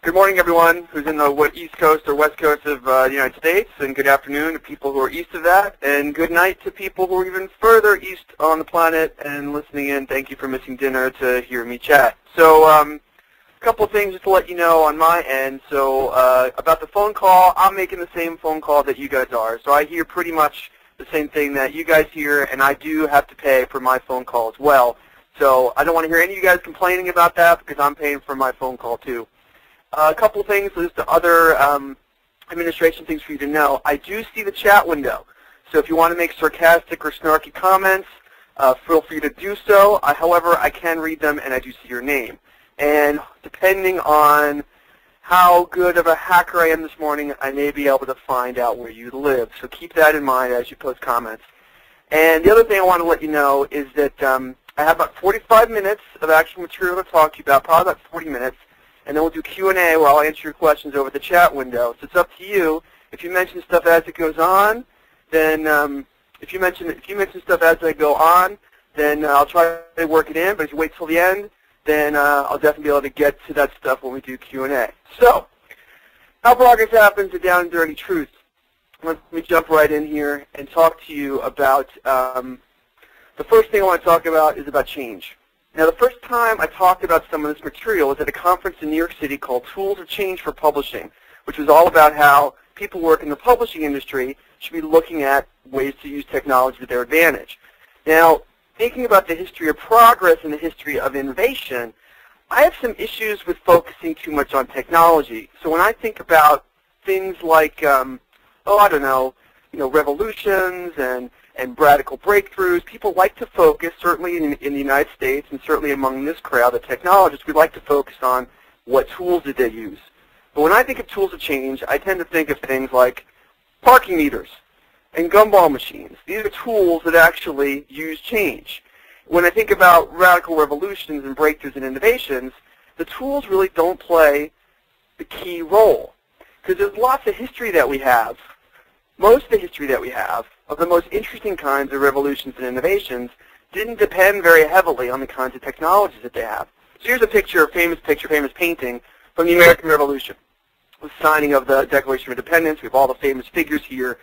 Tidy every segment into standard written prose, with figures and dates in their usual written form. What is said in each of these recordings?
Good morning, everyone who's in the East Coast or West Coast of the United States, and good afternoon to people who are east of that, and good night to people who are even further east on the planet and listening in. Thank you for missing dinner to hear me chat. So a couple of things just to let you know on my end. So about the phone call, I'm making the same phone call that you guys are. So I hear pretty much the same thing that you guys hear, and I do have to pay for my phone call as well. So I don't want to hear any of you guys complaining about that because I'm paying for my phone call too. A couple of things, just other administration things for you to know. I do see the chat window. So if you want to make sarcastic or snarky comments, feel free to do so. However, I can read them and I do see your name. And depending on how good of a hacker I am this morning, I may be able to find out where you live. So keep that in mind as you post comments. And the other thing I want to let you know is that I have about 45 minutes of actual material to talk to you about, probably about 40 minutes. And then we'll do Q&A where I'll answer your questions over the chat window. So it's up to you. If you mention stuff as it goes on, then if you mention stuff as I go on, then I'll try to work it in. But if you wait till the end, then I'll definitely be able to get to that stuff when we do Q&A. So how progress happens to down and dirty truth. Let me jump right in here and talk to you about the first thing I want to talk about is about change. Now, the first time I talked about some of this material was at a conference in New York City called Tools of Change for Publishing, which was all about how people who work in the publishing industry should be looking at ways to use technology to their advantage. Now, thinking about the history of progress and the history of innovation, I have some issues with focusing too much on technology. So when I think about things like, revolutions and radical breakthroughs, people like to focus, certainly in the United States and certainly among this crowd, the technologists, we like to focus on what tools did they use. But when I think of tools of change, I tend to think of things like parking meters and gumball machines. These are tools that actually use change. When I think about radical revolutions and breakthroughs and innovations, the tools really don't play the key role. Because there's lots of history that we have. Most of the history that we have of the most interesting kinds of revolutions and innovations didn't depend very heavily on the kinds of technologies that they have. So here's a famous painting from the American Revolution, the signing of the Declaration of Independence. We have all the famous figures here.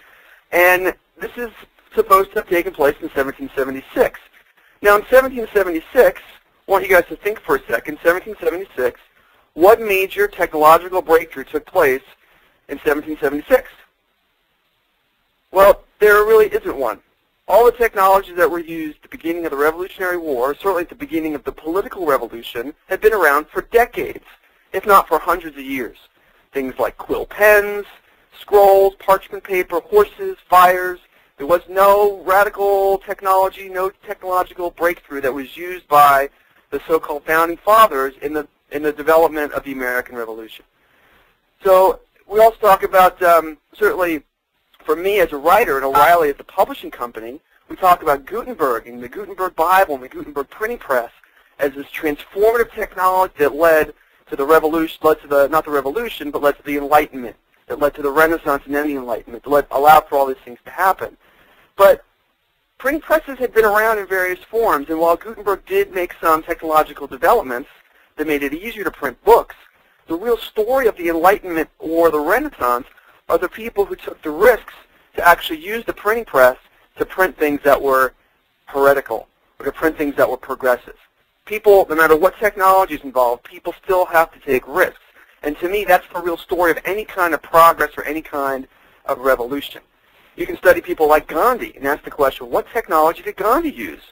And this is supposed to have taken place in 1776. Now in 1776, I want you guys to think for a second, 1776, what major technological breakthrough took place in 1776? Well, there really isn't one. All the technologies that were used at the beginning of the Revolutionary War, certainly at the beginning of the political revolution, had been around for decades, if not for hundreds of years. Things like quill pens, scrolls, parchment paper, horses, fires. There was no radical technology, no technological breakthrough that was used by the so-called founding fathers in the development of the American Revolution. So we also talk about, certainly, for me as a writer and O'Reilly as a publishing company, we talk about Gutenberg and the Gutenberg Bible and the Gutenberg printing press as this transformative technology that led to the revolution, not the revolution, but led to the Enlightenment, that led to the Renaissance and then the Enlightenment, that allowed for all these things to happen. But printing presses had been around in various forms, and while Gutenberg did make some technological developments that made it easier to print books, the real story of the Enlightenment or the Renaissance are the people who took the risks to actually use the printing press to print things that were heretical or to print things that were progressive. People, no matter what technology is involved, people still have to take risks. And to me, that's the real story of any kind of progress or any kind of revolution. You can study people like Gandhi and ask the question, what technology did Gandhi use?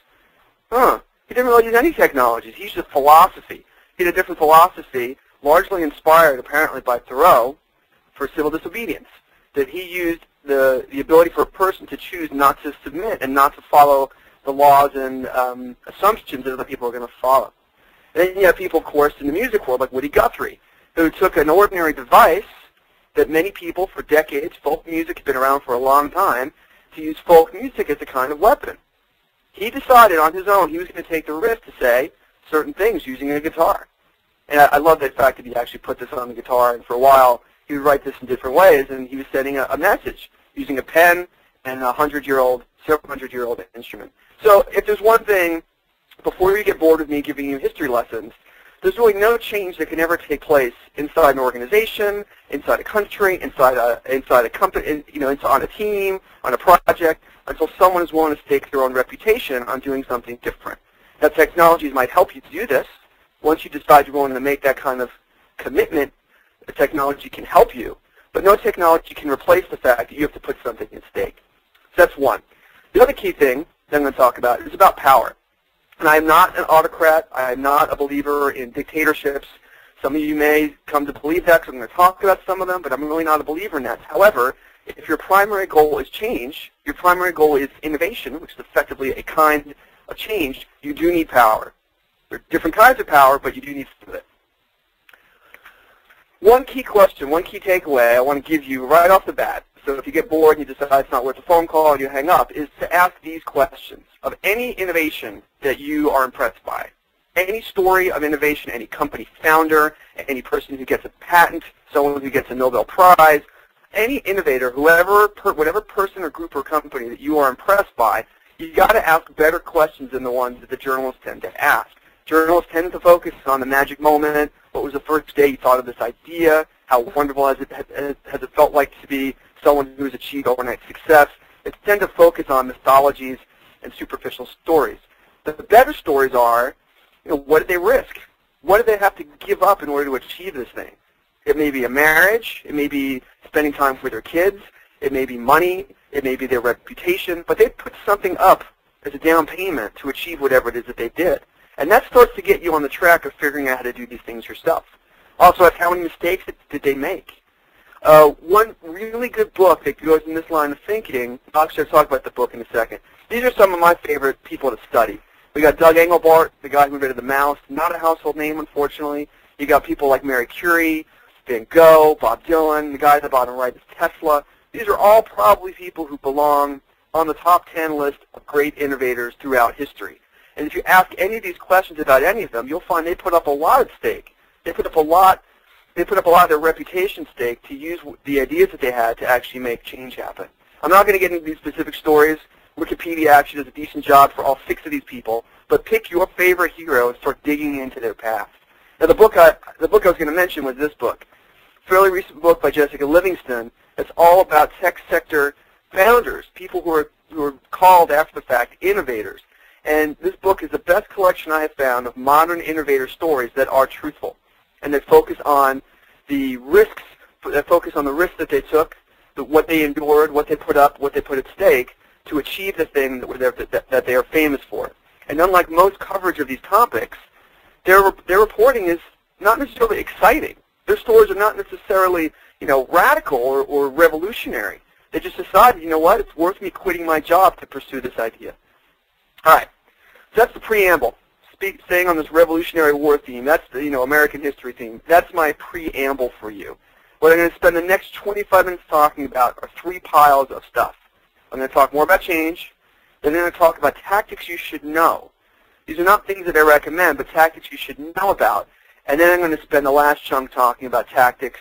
He didn't really use any technologies. He used a philosophy. He had a different philosophy, largely inspired apparently by Thoreau, for civil disobedience, that he used the ability for a person to choose not to submit and not to follow the laws and assumptions that other people are going to follow. And then you have people, of course, in the music world like Woody Guthrie, who took an ordinary device that many people for decades, folk music has been around for a long time, to use folk music as a kind of weapon. He decided on his own he was going to take the risk to say certain things using a guitar. And I love the fact that he actually put this on the guitar, and for a while he would write this in different ways, and he was sending a message using a pen and a several hundred year old instrument. So if there's one thing, before you get bored with me giving you history lessons, there's really no change that can ever take place inside an organization, inside a country, inside a company, on a team, on a project, until someone is willing to stake their own reputation on doing something different. Now, technologies might help you to do this. Once you decide you're willing to make that kind of commitment, the technology can help you. But no technology can replace the fact that you have to put something at stake. So that's one. The other key thing that I'm going to talk about is about power. And I am not an autocrat. I am not a believer in dictatorships. Some of you may come to believe that because I'm going to talk about some of them, but I'm really not a believer in that. However, if your primary goal is change, your primary goal is innovation, which is effectively a kind of change, you do need power. There are different kinds of power, but you do need some of it. One key question, one key takeaway I want to give you right off the bat, so if you get bored and you decide it's not worth a phone call and you hang up, is to ask these questions. Of any innovation that you are impressed by, any story of innovation, any company founder, any person who gets a patent, someone who gets a Nobel Prize, any innovator, whatever person or group or company that you are impressed by, you've got to ask better questions than the ones that the journalists tend to ask. Journalists tend to focus on the magic moment. What was the first day you thought of this idea? How wonderful has it felt like to be someone who has achieved overnight success? They tend to focus on mythologies and superficial stories. The better stories are, what did they risk? What did they have to give up in order to achieve this thing? It may be a marriage. It may be spending time with their kids. It may be money. It may be their reputation. But they put something up as a down payment to achieve whatever it is that they did. And that starts to get you on the track of figuring out how to do these things yourself. Also, how many mistakes did they make? One really good book that goes in this line of thinking, I'll actually talk about the book in a second. These are some of my favorite people to study. We got Doug Engelbart, the guy who invented the mouse, not a household name, unfortunately. You got people like Marie Curie, Van Gogh, Bob Dylan, the guy at the bottom right is Tesla. These are all probably people who belong on the top 10 list of great innovators throughout history. And if you ask any of these questions about any of them, you'll find they put up a lot at stake. They put up a lot of their reputation stake to use the ideas that they had to actually make change happen. I'm not going to get into these specific stories. Wikipedia actually does a decent job for all 6 of these people, but pick your favorite hero and start digging into their past. Now, the book I was going to mention was this book, fairly recent book by Jessica Livingston. It's all about tech sector founders, people who are called after the fact innovators. And this book is the best collection I have found of modern innovator stories that are truthful. And they focus on the risks, that they took, what they endured, what they put up, what they put at stake to achieve the thing that they are famous for. And unlike most coverage of these topics, their reporting is not necessarily exciting. Their stories are not necessarily, radical or revolutionary. They just decided, you know what, it's worth me quitting my job to pursue this idea. All right, so that's the preamble. Staying on this Revolutionary War theme, that's the American history theme. That's my preamble for you. What I'm going to spend the next 25 minutes talking about are 3 piles of stuff. I'm going to talk more about change, then I'm going to talk about tactics you should know. These are not things that I recommend, but tactics you should know about. And then I'm going to spend the last chunk talking about tactics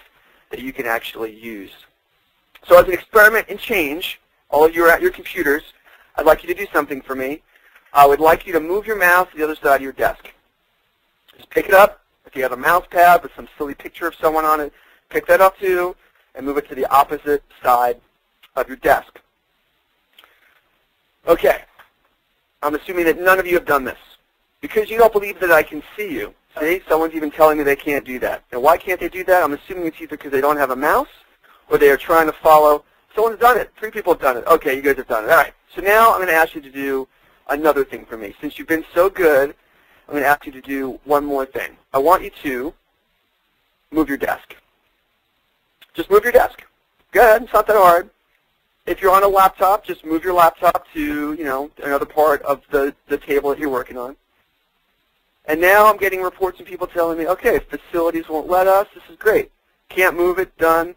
that you can actually use. So as an experiment in change, all of you are at your computers, I'd like you to do something for me. I would like you to move your mouse to the other side of your desk. Just pick it up. If you have a mouse pad with some silly picture of someone on it, pick that up too and move it to the opposite side of your desk. Okay. I'm assuming that none of you have done this because you don't believe that I can see you. See, someone's even telling me they can't do that. And why can't they do that? I'm assuming it's either because they don't have a mouse or they are trying to follow. Someone's done it. 3 people have done it. Okay, you guys have done it. All right. So now I'm going to ask you to do another thing for me. Since you've been so good, I'm going to ask you to do one more thing. I want you to move your desk. Just move your desk. Go ahead. It's not that hard. If you're on a laptop, just move your laptop to, another part of the table that you're working on. And now I'm getting reports from people telling me, okay, facilities won't let us. This is great. Can't move it. Done.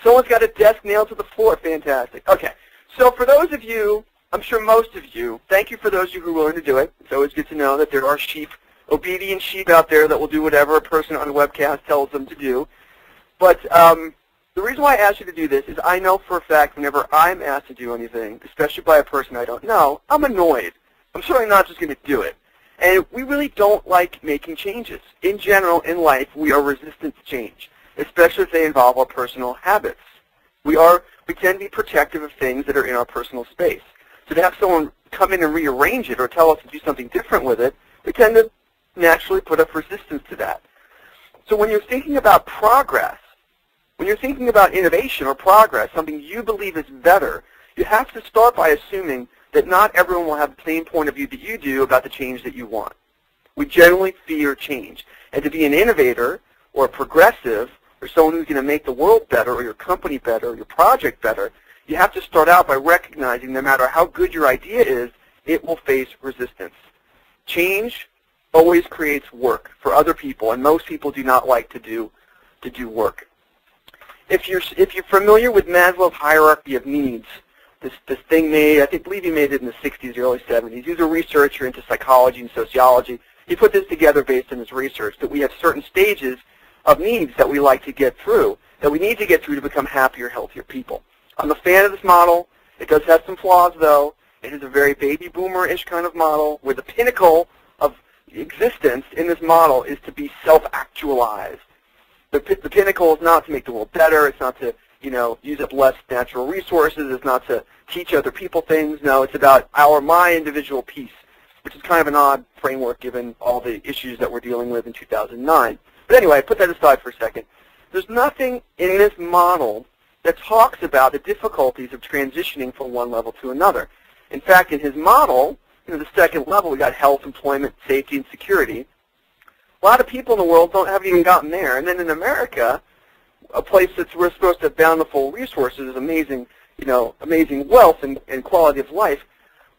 Someone's got a desk nailed to the floor. Fantastic. Okay. So for those of you, I'm sure most of you, thank you for those of you who are willing to do it. It's always good to know that there are obedient sheep out there that will do whatever a person on a webcast tells them to do. But the reason why I asked you to do this is I know for a fact whenever I'm asked to do anything, especially by a person I don't know, I'm annoyed. I'm certainly not just going to do it. And we really don't like making changes. In general, in life, we are resistant to change, especially if they involve our personal habits. We tend to be protective of things that are in our personal space. So to have someone come in and rearrange it or tell us to do something different with it, we tend to naturally put up resistance to that. So when you're thinking about progress, when you're thinking about innovation or progress, something you believe is better, you have to start by assuming that not everyone will have the same point of view that you do about the change that you want. We generally fear change. And to be an innovator or a progressive or someone who's going to make the world better or your company better or your project better, you have to start out by recognizing no matter how good your idea is, it will face resistance. Change always creates work for other people, and most people do not like to do work. If you're familiar with Maslow's hierarchy of needs, this thing I believe he made it in the 60s, early 70s. He's a researcher into psychology and sociology. He put this together based on his research, that we have certain stages of needs that we like to get through, that we need to get through to become happier, healthier people. I'm a fan of this model. It does have some flaws, though. It is a very baby boomer-ish kind of model where the pinnacle of existence in this model is to be self-actualized. The pinnacle is not to make the world better. It's not to use up less natural resources. It's not to teach other people things. No, it's about my individual peace, which is kind of an odd framework given all the issues that we're dealing with in 2009. But anyway, put that aside for a second. There's nothing in this model that talks about the difficulties of transitioning from one level to another. In fact, in his model, the second level, we got health, employment, safety, and security. A lot of people in the world haven't even gotten there. And then in America, a place we're supposed to have bountiful resources, amazing wealth and quality of life.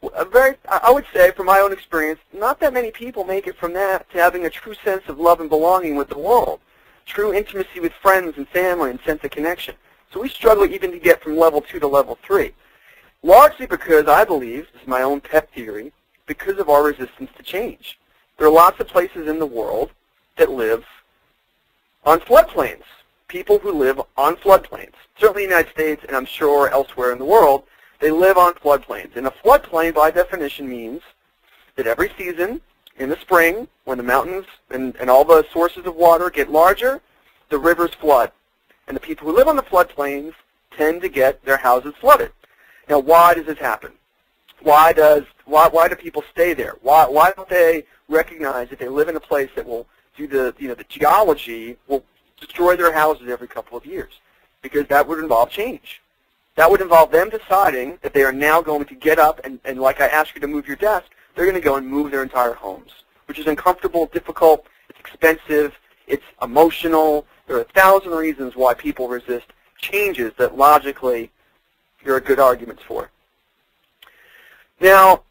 I would say, from my own experience, not that many people make it from that to having a true sense of love and belonging with the world, true intimacy with friends and family and sense of connection. So we struggle even to get from level 2 to level 3, largely because I believe, this is my own pet theory, because of our resistance to change. There are lots of places in the world that live on floodplains, people who live on floodplains. Certainly in the United States, and I'm sure elsewhere in the world, they live on floodplains. And a floodplain, by definition, means that every season, in the spring, when the mountains and all the sources of water get larger, the rivers flood. And the people who live on the floodplains tend to get their houses flooded. Now, why does this happen? Why do people stay there? Why don't they recognize that they live in a place that will do the geology will destroy their houses every couple of years? Because that would involve change. That would involve them deciding that they are now going to get up and like I asked you to move your desk, they're going to go and move their entire homes, which is uncomfortable, difficult, it's expensive, it's emotional. There are 1,000 reasons why people resist changes that logically there are good arguments for. Now,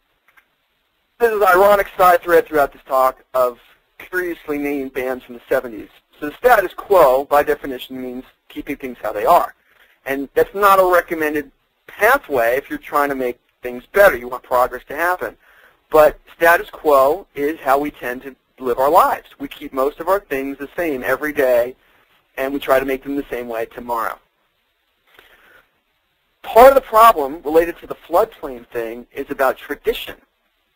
this is an ironic side thread throughout this talk of curiously named bands from the 70s. So the status quo, by definition, means keeping things how they are. And that's not a recommended pathway if you're trying to make things better. You want progress to happen. But status quo is how we tend to live our lives. We keep most of our things the same every day, and we try to make them the same way tomorrow. Part of the problem related to the floodplain thing is about tradition,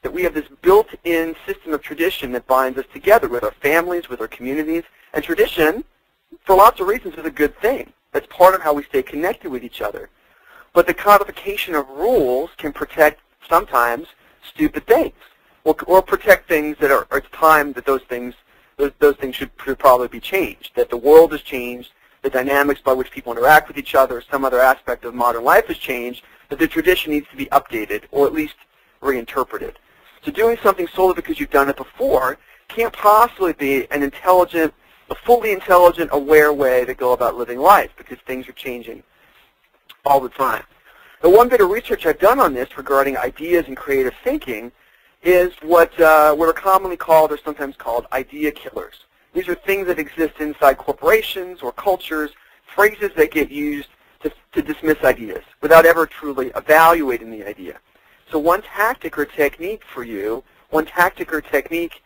that we have this built-in system of tradition that binds us together with our families, with our communities. And tradition, for lots of reasons, is a good thing. That's part of how we stay connected with each other. But the codification of rules can protect, sometimes, stupid things, or protect things that it's time that those things should probably be changed, that the world has changed, the dynamics by which people interact with each other, some other aspect of modern life has changed, that the tradition needs to be updated or at least reinterpreted. So doing something solely because you've done it before can't possibly be a fully intelligent, aware way to go about living life because things are changing all the time. The one bit of research I've done on this regarding ideas and creative thinking is what are commonly called or sometimes called idea killers. These are things that exist inside corporations or cultures, phrases that get used to dismiss ideas without ever truly evaluating the idea. So one tactic or technique for you, one tactic or technique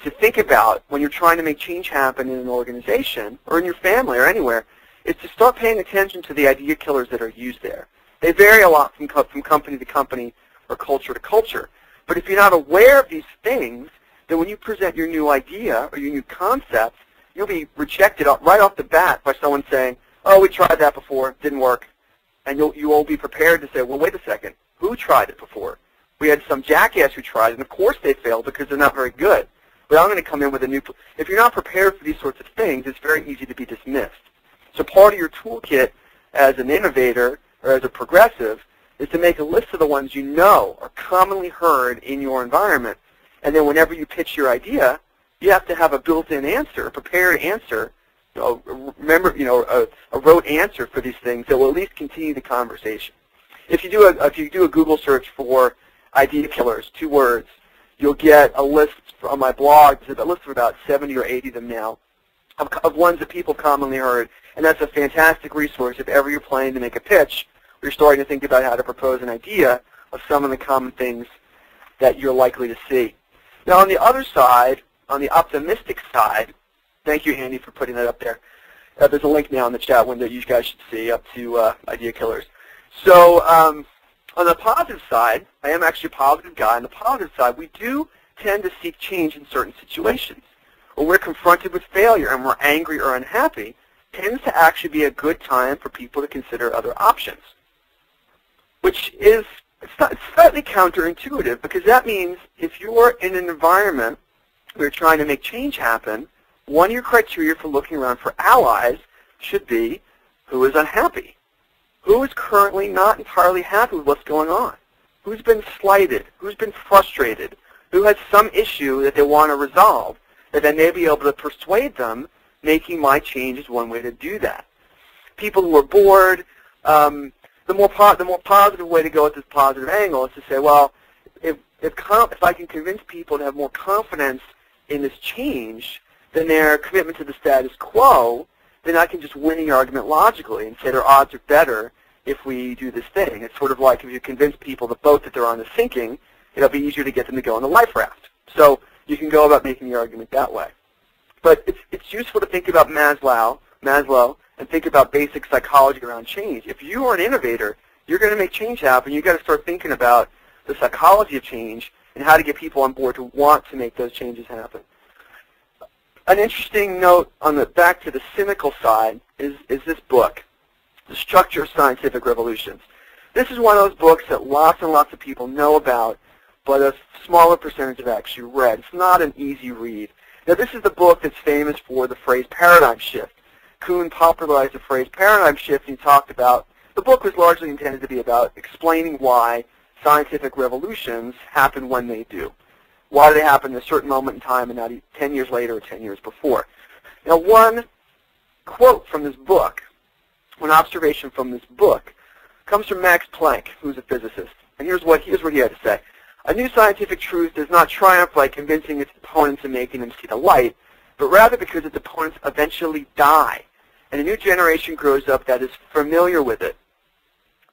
to think about when you're trying to make change happen in an organization or in your family or anywhere is to start paying attention to the idea killers that are used there. They vary a lot from company to company or culture to culture. But if you're not aware of these things, that when you present your new idea or your new concept, you'll be rejected right off the bat by someone saying, oh, we tried that before, didn't work. And you won't be prepared to say, well, wait a second, who tried it before? We had some jackass who tried it, and of course they failed because they're not very good. But I'm going to come in with a new... If you're not prepared for these sorts of things, it's very easy to be dismissed. So part of your toolkit as an innovator or as a progressive is to make a list of the ones you know are commonly heard in your environment. And then whenever you pitch your idea, you have to have a built-in answer, a prepared answer, remember, a rote answer for these things that will at least continue the conversation. If you do a Google search for idea killers, 2 words, you'll get a list on my blog. There's a list of about 70 or 80 of them now, of ones that people commonly heard. And that's a fantastic resource if ever you're planning to make a pitch, or you're starting to think about how to propose an idea of some of the common things that you're likely to see. Now on the other side, on the optimistic side, thank you, Andy, for putting that up there. There's a link now in the chat window you guys should see up to idea killers. So on the positive side, I am actually a positive guy. On the positive side, we do tend to seek change in certain situations. When we're confronted with failure and we're angry or unhappy, tends to actually be a good time for people to consider other options, which is it's slightly counterintuitive, because that means if you're in an environment where you're trying to make change happen, one of your criteria for looking around for allies should be who is unhappy, who is currently not entirely happy with what's going on, who's been slighted, who's been frustrated, who has some issue that they want to resolve, and then may be able to persuade them making my change is one way to do that. People who are bored, the more positive way to go at this positive angle is to say, well, if I can convince people to have more confidence in this change than their commitment to the status quo, then I can just win the argument logically and say their odds are better if we do this thing. It's sort of like if you convince people the boat that they're on is sinking, it'll be easier to get them to go on the life raft. So you can go about making the argument that way. But it's useful to think about Maslow, and think about basic psychology around change. If you are an innovator, you're going to make change happen. You've got to start thinking about the psychology of change and how to get people on board to want to make those changes happen. An interesting note on the back to the cynical side is this book, The Structure of Scientific Revolutions. This is one of those books that lots and lots of people know about, but a smaller percentage have actually read. It's not an easy read. Now, this is the book that's famous for the phrase paradigm shift. Kuhn popularized the phrase paradigm shift, and he talked about, the book was largely intended to be about explaining why scientific revolutions happen when they do. Why do they happen at a certain moment in time and not 10 years later or 10 years before? Now, one quote from this book, one observation from this book, comes from Max Planck, who's a physicist. And here's what he had to say. A new scientific truth does not triumph by convincing its opponents and making them see the light, but rather because its opponents eventually die, and a new generation grows up that is familiar with it.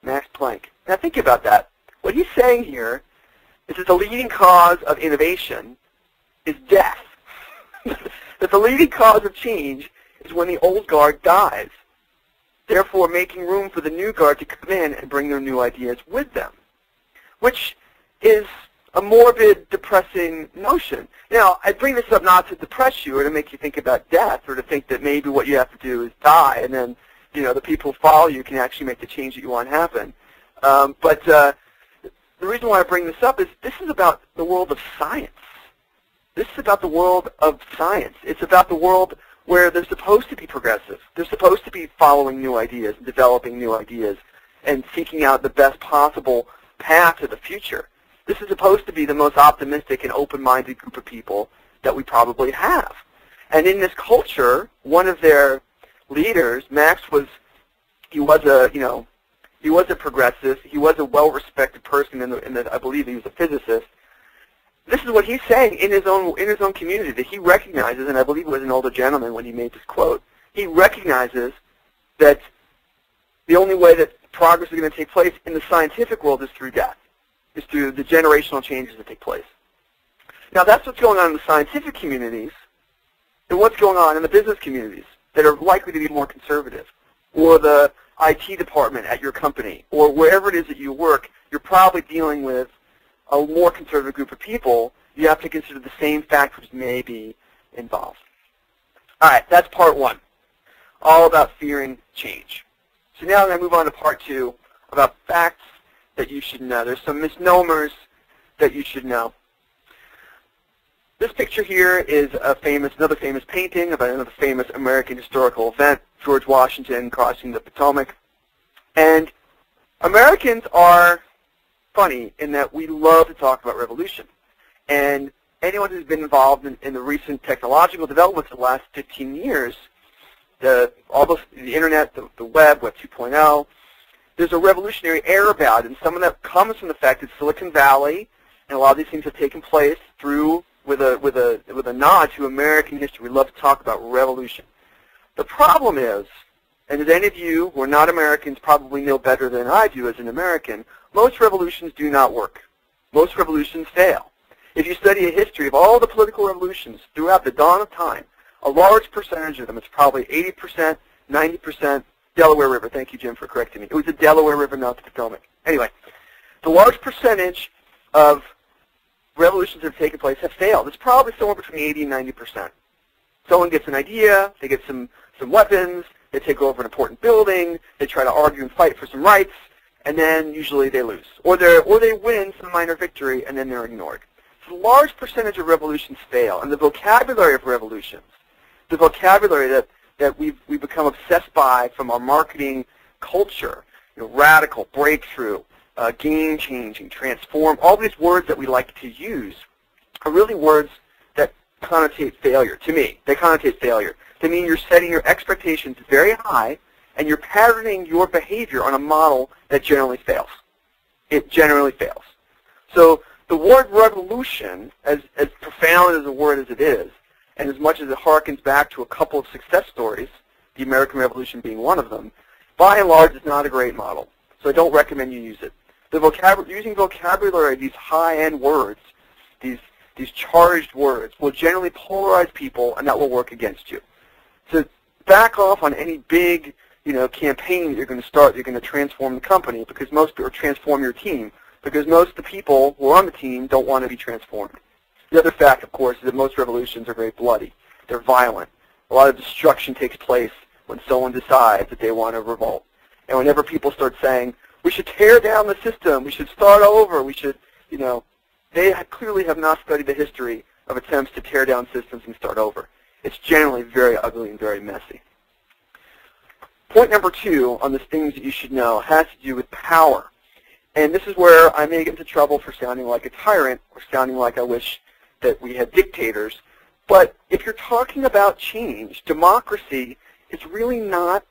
Max Planck. Now think about that. What he's saying here is that the leading cause of innovation is death. That the leading cause of change is when the old guard dies, therefore making room for the new guard to come in and bring their new ideas with them, which is a morbid, depressing notion. Now, I bring this up not to depress you or to make you think about death or to think that maybe what you have to do is die and then, the people who follow you can actually make the change that you want to happen. But the reason why I bring this up is this is about the world of science. This is about the world of science. It's about the world where they're supposed to be progressive. They're supposed to be following new ideas and developing new ideas and seeking out the best possible path to the future. This is supposed to be the most optimistic and open-minded group of people that we probably have. And in this culture, one of their leaders, Max, he was a progressive. He was a well-respected person I believe he was a physicist. This is what he's saying in his own community, that he recognizes, and I believe he was an older gentleman when he made this quote. He recognizes that the only way that progress is going to take place in the scientific world is through death, is through the generational changes that take place. Now, that's what's going on in the scientific communities, and what's going on in the business communities that are likely to be more conservative, or the IT department at your company, or wherever it is that you work. You're probably dealing with a more conservative group of people, you have to consider the same factors may be involved. All right, that's part one, all about fearing change. So now I'm going to move on to part two, about facts that you should know. There's some misnomers that you should know. This picture here is another famous painting about another famous American historical event, George Washington crossing the Potomac. And Americans are funny in that we love to talk about revolution. And anyone who's been involved in the recent technological developments of the last 15 years, the internet, the web, Web 2.0, there's a revolutionary air about it. And some of that comes from the fact that Silicon Valley and a lot of these things have taken place with a nod to American history. We love to talk about revolution. The problem is, and as any of you who are not Americans probably know better than I do as an American, most revolutions do not work. Most revolutions fail. If you study a history of all the political revolutions throughout the dawn of time, a large percentage of them, it's probably 80%, 90%, Delaware River. Thank you, Jim, for correcting me. It was the Delaware River, not the Potomac. Anyway, the large percentage of revolutions that have taken place have failed. It's probably somewhere between 80 and 90%. Someone gets an idea, they get some weapons, they take over an important building, they try to argue and fight for some rights, and then usually they lose. Or they win some minor victory, and then they're ignored. So a large percentage of revolutions fail, and the vocabulary of revolutions, the vocabulary that we've become obsessed by from our marketing culture, radical, breakthrough, game-changing, transform, all these words that we like to use are really words that connotate failure. To me, they connotate failure. They mean you're setting your expectations very high and you're patterning your behavior on a model that generally fails. It generally fails. So the word revolution, as profound as a word as it is, and as much as it harkens back to a couple of success stories, the American Revolution being one of them, by and large is not a great model. So I don't recommend you use it. Using vocabulary, these high-end words, these charged words, will generally polarize people, and that will work against you. So back off on any big, campaign that you're going to start. You're going to transform the company or transform your team, because most of the people who are on the team don't want to be transformed. The other fact, of course, is that most revolutions are very bloody. They're violent. A lot of destruction takes place when someone decides that they want to revolt. And whenever people start saying, we should tear down the system, we should start over, we should, they clearly have not studied the history of attempts to tear down systems and start over. It's generally very ugly and very messy. Point number two on the things that you should know has to do with power. And this is where I may get into trouble for sounding like a tyrant or sounding like I wish that we had dictators. But if you're talking about change, democracy is really not,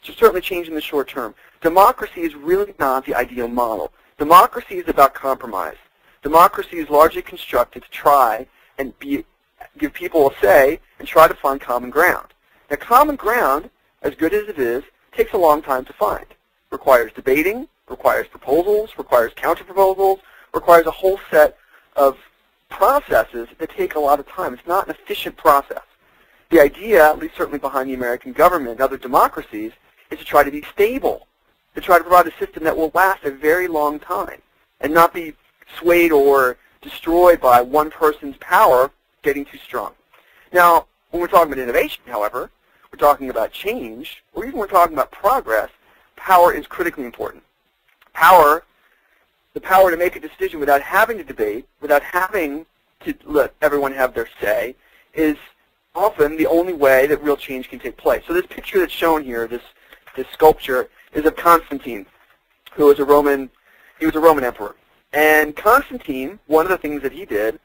certainly change in the short term, democracy is really not the ideal model. Democracy is about compromise. Democracy is largely constructed to try and give people a say and try to find common ground. Now, common ground, as good as it is, takes a long time to find. Requires debating, requires proposals, requires counter-proposals, requires a whole set of processes that take a lot of time. It's not an efficient process. The idea, at least certainly behind the American government and other democracies, is to try to be stable, to try to provide a system that will last a very long time and not be swayed or destroyed by one person's power getting too strong. Now, when we're talking about innovation, however, we're talking about change, or even we're talking about progress, power is critically important. The power to make a decision without having to debate, without having to let everyone have their say, is often the only way that real change can take place. So this picture that's shown here, this sculpture, is of Constantine, who was a Roman emperor. And Constantine, one of the things that he did,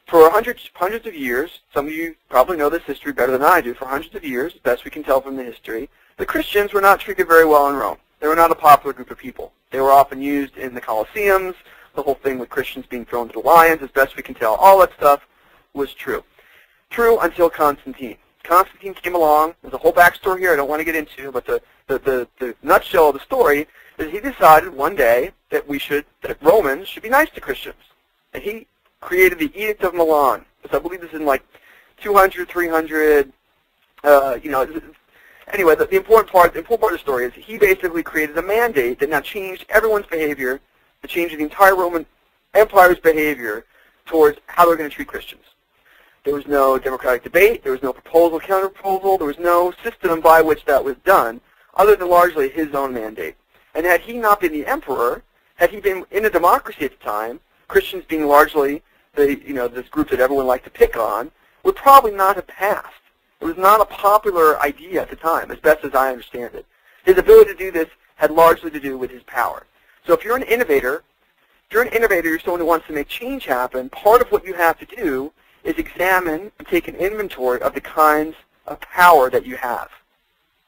for hundreds of years, some of you probably know this history better than I do, for hundreds of years, best we can tell from the history, the Christians were not treated very well in Rome. They were not a popular group of people. They were often used in the Colosseums, the whole thing with Christians being thrown to the lions, as best we can tell. All that stuff was true. True until Constantine. Constantine came along. There's a whole backstory here I don't want to get into, but the nutshell of the story is he decided one day that Romans should be nice to Christians. And he created the Edict of Milan. So I believe this is in like 200, 300, anyway, the important part of the story is he basically created a mandate that now changed everyone's behavior, that changed the entire Roman Empire's behavior towards how they're going to treat Christians. There was no democratic debate. There was no proposal, counter-proposal. There was no system by which that was done, other than largely his own mandate. And had he not been the emperor, had he been in a democracy at the time, Christians being largely this group that everyone liked to pick on, would probably not have passed. It was not a popular idea at the time, as best as I understand it. His ability to do this had largely to do with his power. So if you're an innovator, you're someone who wants to make change happen, part of what you have to do is examine and take an inventory of the kinds of power that you have.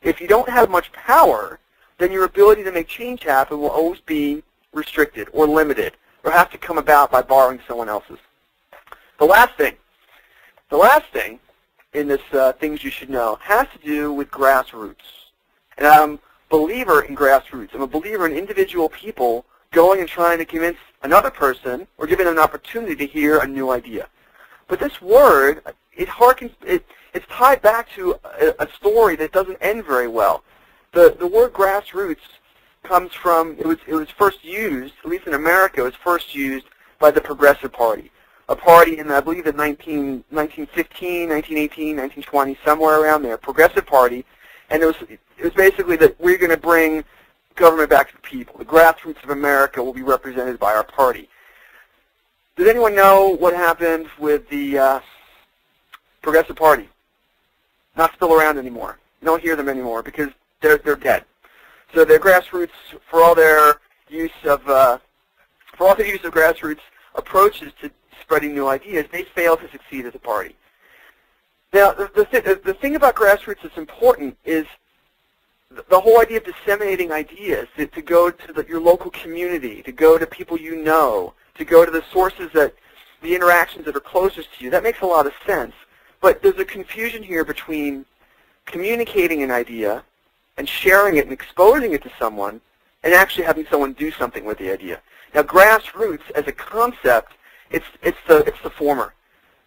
If you don't have much power, then your ability to make change happen will always be restricted or limited, or have to come about by borrowing someone else's. The last thing in this things you should know has to do with grassroots. And I'm a believer in grassroots. I'm a believer in individual people going and trying to convince another person or giving them an opportunity to hear a new idea. But this word, it's tied back to a story that doesn't end very well. The word grassroots comes from, it was first used, at least in America, it was first used by the Progressive Party. A party in, I believe, in 1915, 1918, 1920, somewhere around there, Progressive Party, and it was basically that we're going to bring government back to the people. The grassroots of America will be represented by our party. Does anyone know what happened with the Progressive Party? Not still around anymore. You don't hear them anymore because they're dead. So their grassroots, for all their use of grassroots approaches to spreading new ideas, they failed to succeed as a party. Now, the thing about grassroots that's important is the whole idea of disseminating ideas, to go to your local community, to go to people you know, to go to the sources the interactions that are closest to you. That makes a lot of sense. But there's a confusion here between communicating an idea and sharing it and exposing it to someone and actually having someone do something with the idea. Now, grassroots as a concept, it's the former.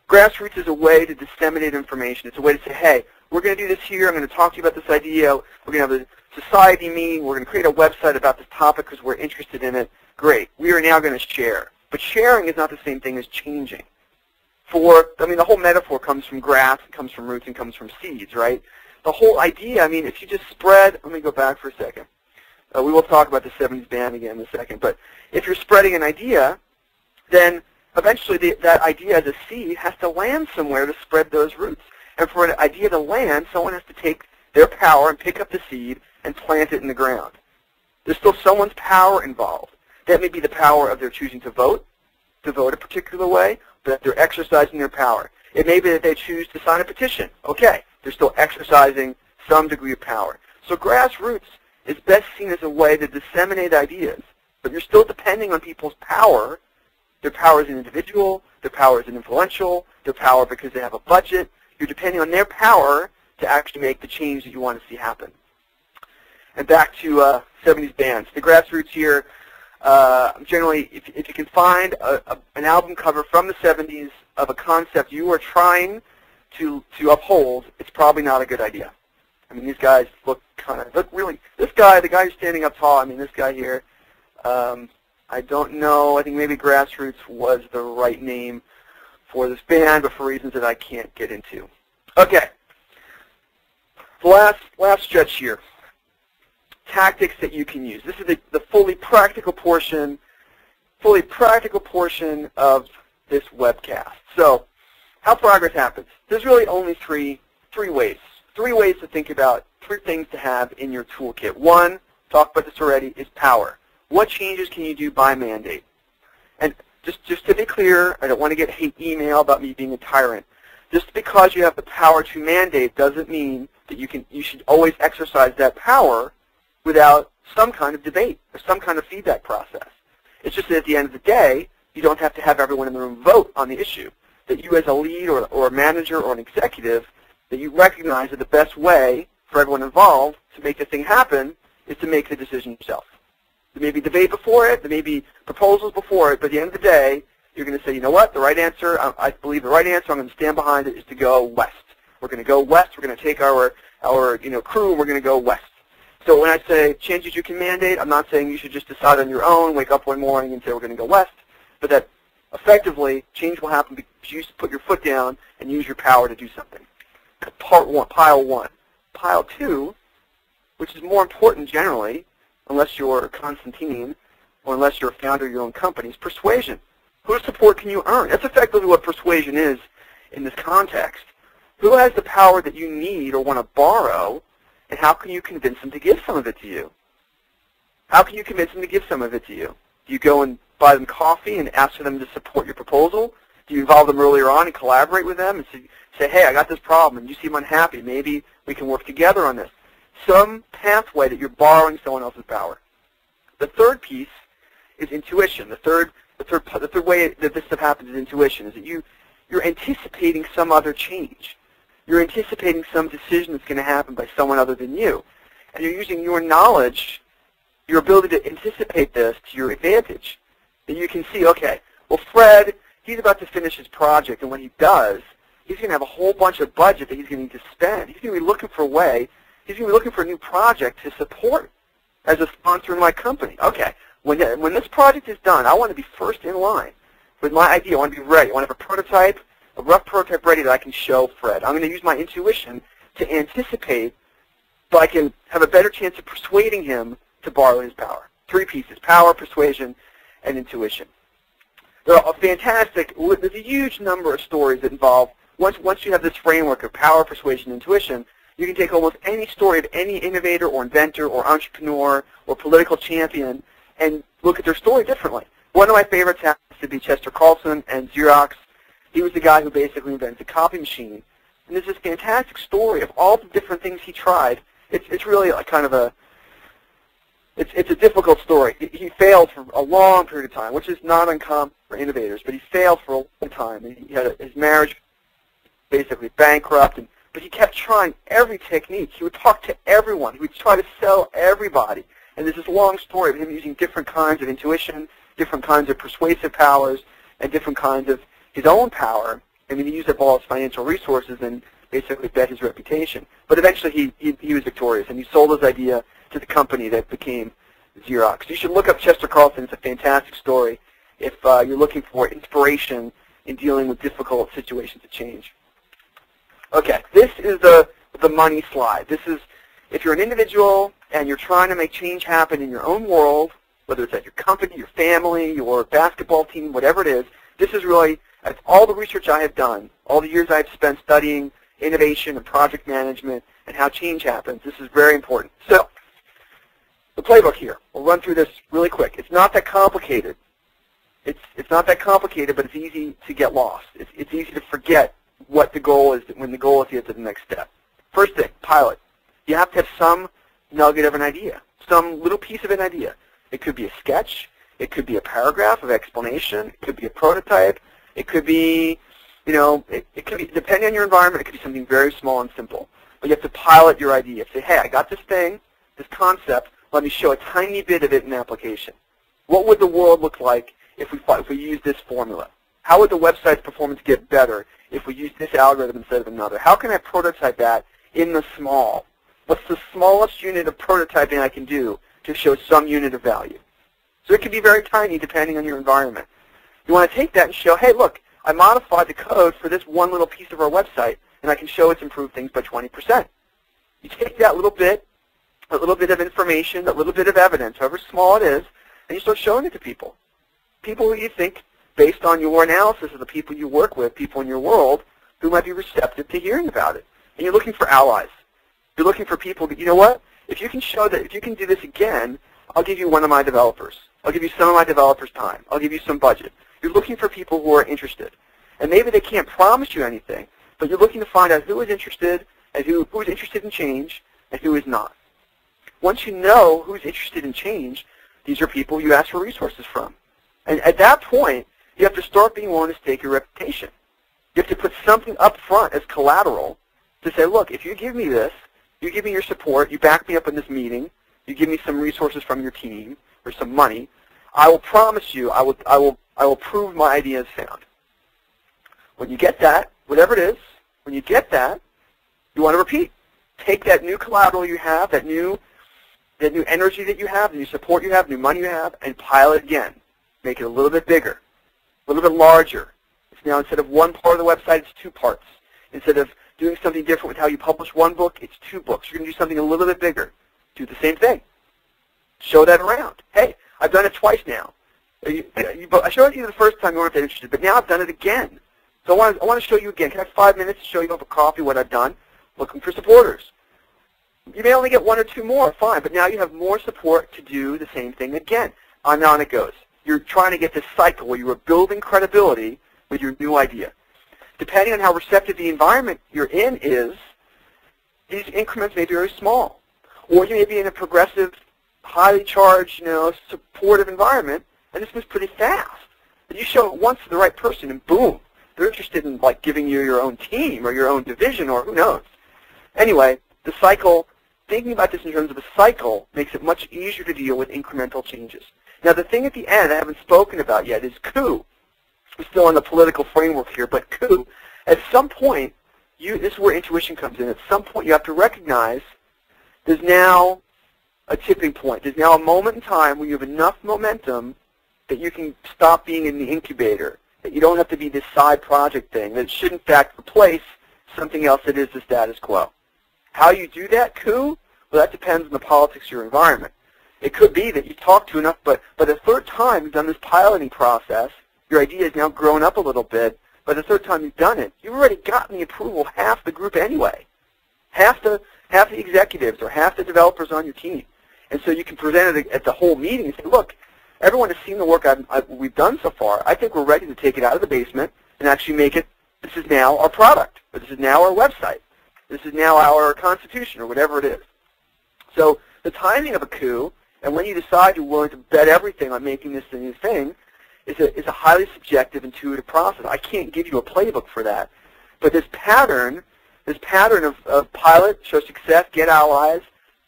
Grassroots is a way to disseminate information. It's a way to say, hey, we're going to do this here. I'm going to talk to you about this idea. We're going to have a society meeting. We're going to create a website about this topic because we're interested in it. Great. We are now going to share. But sharing is not the same thing as changing. The whole metaphor comes from grass, it comes from roots, and comes from seeds, right? The whole idea, if you just spread, let me go back for a second. We will talk about the 70s band again in a second. But if you're spreading an idea, then eventually that idea as a seed has to land somewhere to spread those roots. And for an idea to land, someone has to take their power and pick up the seed and plant it in the ground. There's still someone's power involved. That may be the power of their choosing to vote a particular way, but they're exercising their power. It may be that they choose to sign a petition. Okay, they're still exercising some degree of power. So grassroots is best seen as a way to disseminate ideas, but you're still depending on people's power. Their power as an individual, their power as an influential, their power because they have a budget. You're depending on their power to actually make the change that you want to see happen. And back to 70s bands. The grassroots here, generally, if you can find an album cover from the 70s of a concept you are trying to uphold, it's probably not a good idea. These guys look really, the guy who's standing up tall, this guy here, I don't know, I think maybe Grassroots was the right name for this band, but for reasons that I can't get into. Okay, the last stretch here. Tactics that you can use. This is the fully practical portion of this webcast. So, how progress happens. There's really only three ways. Three ways to think about, three things to have in your toolkit. One, talked about this already, is power. What changes can you do by mandate? And just to be clear, I don't want to get hate email about me being a tyrant. Just because you have the power to mandate doesn't mean that you should always exercise that power without some kind of debate or some kind of feedback process. It's just that at the end of the day, you don't have to have everyone in the room vote on the issue. That you as a lead or a manager or an executive, that you recognize that the best way for everyone involved to make the thing happen is to make the decision yourself. There may be debate before it, there may be proposals before it, but at the end of the day, you're going to say, you know what, the right answer, I believe the right answer, I'm going to stand behind it, is to go west. We're going to go west, we're going to take our crew, and we're going to go west. So when I say changes you can mandate, I'm not saying you should just decide on your own, wake up one morning and say we're going to go west, but that Effectively, change will happen because you put your foot down and use your power to do something. That's part one, pile one. Pile two, which is more important generally, unless you're Constantine or unless you're a founder of your own company, is persuasion. Whose support can you earn? That's effectively what persuasion is in this context. Who has the power that you need or want to borrow, and how can you convince them to give some of it to you? How can you convince them to give some of it to you? Do you go and buy them coffee and ask for them to support your proposal? Do you involve them earlier on and collaborate with them and say, hey, I got this problem and you seem unhappy. Maybe we can work together on this. Some pathway that you're borrowing someone else's power. The third piece is intuition. The third way that this stuff happens is intuition, is that you're anticipating some other change. You're anticipating some decision that's going to happen by someone other than you. And you're using your knowledge, your ability to anticipate this to your advantage. That you can see, okay, well, Fred, he's about to finish his project, and when he does, he's going to have a whole bunch of budget that he's going to need to spend. He's going to be looking for a way, he's going to be looking for a new project to support as a sponsor in my company. Okay, when this project is done, I want to be first in line with my idea. I want to be ready. I want to have a prototype, a rough prototype ready that I can show Fred. I'm going to use my intuition to anticipate so I can have a better chance of persuading him to borrow his power. Three pieces: power, persuasion, and intuition. There's a huge number of stories that involve, once you have this framework of power, persuasion, and intuition, you can take almost any story of any innovator or inventor or entrepreneur or political champion and look at their story differently. One of my favorites happens to be Chester Carlson and Xerox. He was the guy who basically invented the copy machine. And there's this fantastic story of all the different things he tried. It's really like kind of a, it's a difficult story. He failed for a long period of time, which is not uncommon for innovators, but he failed for a long time. And he had his marriage basically bankrupt, but he kept trying every technique. He would talk to everyone. He would try to sell everybody. And there's this long story of him using different kinds of intuition, different kinds of persuasive powers, and different kinds of his own power. I mean, he used up all his financial resources and basically bet his reputation. But eventually he was victorious, and he sold his idea to the company that became Xerox. You should look up Chester Carlson. It's a fantastic story if you're looking for inspiration in dealing with difficult situations of change. Okay, this is the money slide. This is if you're an individual and you're trying to make change happen in your own world, whether it's at your company, your family, your basketball team, whatever it is, this is really, that's all the research I have done, all the years I've spent studying innovation and project management and how change happens. This is very important. So, the playbook here. We'll run through this really quick. It's not that complicated. It's not that complicated, but it's easy to get lost. It's easy to forget what the goal is when the goal is to get to the next step. First thing, pilot. You have to have some nugget of an idea, some little piece of an idea. It could be a sketch. It could be a paragraph of explanation. It could be a prototype. It could be, it could be, depending on your environment, it could be something very small and simple. But you have to pilot your idea. Say, hey, I got this thing, this concept. Let me show a tiny bit of it in application. What would the world look like if we used this formula? How would the website's performance get better if we used this algorithm instead of another? How can I prototype that in the small? What's the smallest unit of prototyping I can do to show some unit of value? So it can be very tiny depending on your environment. You want to take that and show, hey, look, I modified the code for this one little piece of our website, and I can show it's improved things by 20%. You take that little bit of information, that little bit of evidence, however small it is, and you start showing it to people. People who you think, based on your analysis of the people you work with, people in your world, who might be receptive to hearing about it. And you're looking for allies. You're looking for people that, you know what, if you can show that, if you can do this again, I'll give you one of my developers. I'll give you some of my developers' time. I'll give you some budget. You're looking for people who are interested. And maybe they can't promise you anything, but you're looking to find out who is interested, and who is interested in change, and who is not. Once you know who's interested in change, these are people you ask for resources from. And at that point, you have to start being willing to stake your reputation. You have to put something up front as collateral to say, look, if you give me this, you give me your support, you back me up in this meeting, you give me some resources from your team or some money, I will promise you I will prove my idea is sound. When you get that, whatever it is, when you get that, you want to repeat. Take that new collateral you have, that new energy that you have, the new support you have, new money you have, and pile it again. Make it a little bit bigger. a little bit larger. It's now, instead of one part of the website, it's two parts. Instead of doing something different with how you publish one book, it's two books. You're going to do something a little bit bigger. Do the same thing. Show that around. Hey, I've done it twice now. I showed it to you the first time you weren't that interested, but now I've done it again. So I want to show you again. Can I have 5 minutes to show you over coffee what I've done? Looking for supporters. You may only get one or two more, fine, but now you have more support to do the same thing again. On it goes. You're trying to get this cycle where you are building credibility with your new idea. Depending on how receptive the environment you're in is, these increments may be very small. Or you may be in a progressive, highly charged, supportive environment, and this moves pretty fast. But you show it once to the right person, and boom, they're interested in giving you your own team or your own division or who knows. Anyway, the cycle, thinking about this in terms of a cycle makes it much easier to deal with incremental changes. Now, the thing at the end I haven't spoken about yet is coup. We're still on the political framework here, but coup. At some point, this is where intuition comes in. At some point, you have to recognize there's now a tipping point. There's now a moment in time where you have enough momentum that you can stop being in the incubator, that you don't have to be this side project thing, that it should, in fact, replace something else that is the status quo. How you do that coup? Well, that depends on the politics of your environment. It could be that you talk to enough, but the third time you've done this piloting process, your idea has now grown up a little bit. By the third time you've done it, you've already gotten the approval of half the group anyway, half the executives or half the developers on your team. And so you can present it at the whole meeting and say, look, everyone has seen the work we've done so far. I think we're ready to take it out of the basement and actually make it, this is now our product, or this is now our website, this is now our constitution, or whatever it is. So the timing of a coup, and when you decide you're willing to bet everything on making this a new thing, is a highly subjective, intuitive process. I can't give you a playbook for that. But this pattern of pilot, show success, get allies,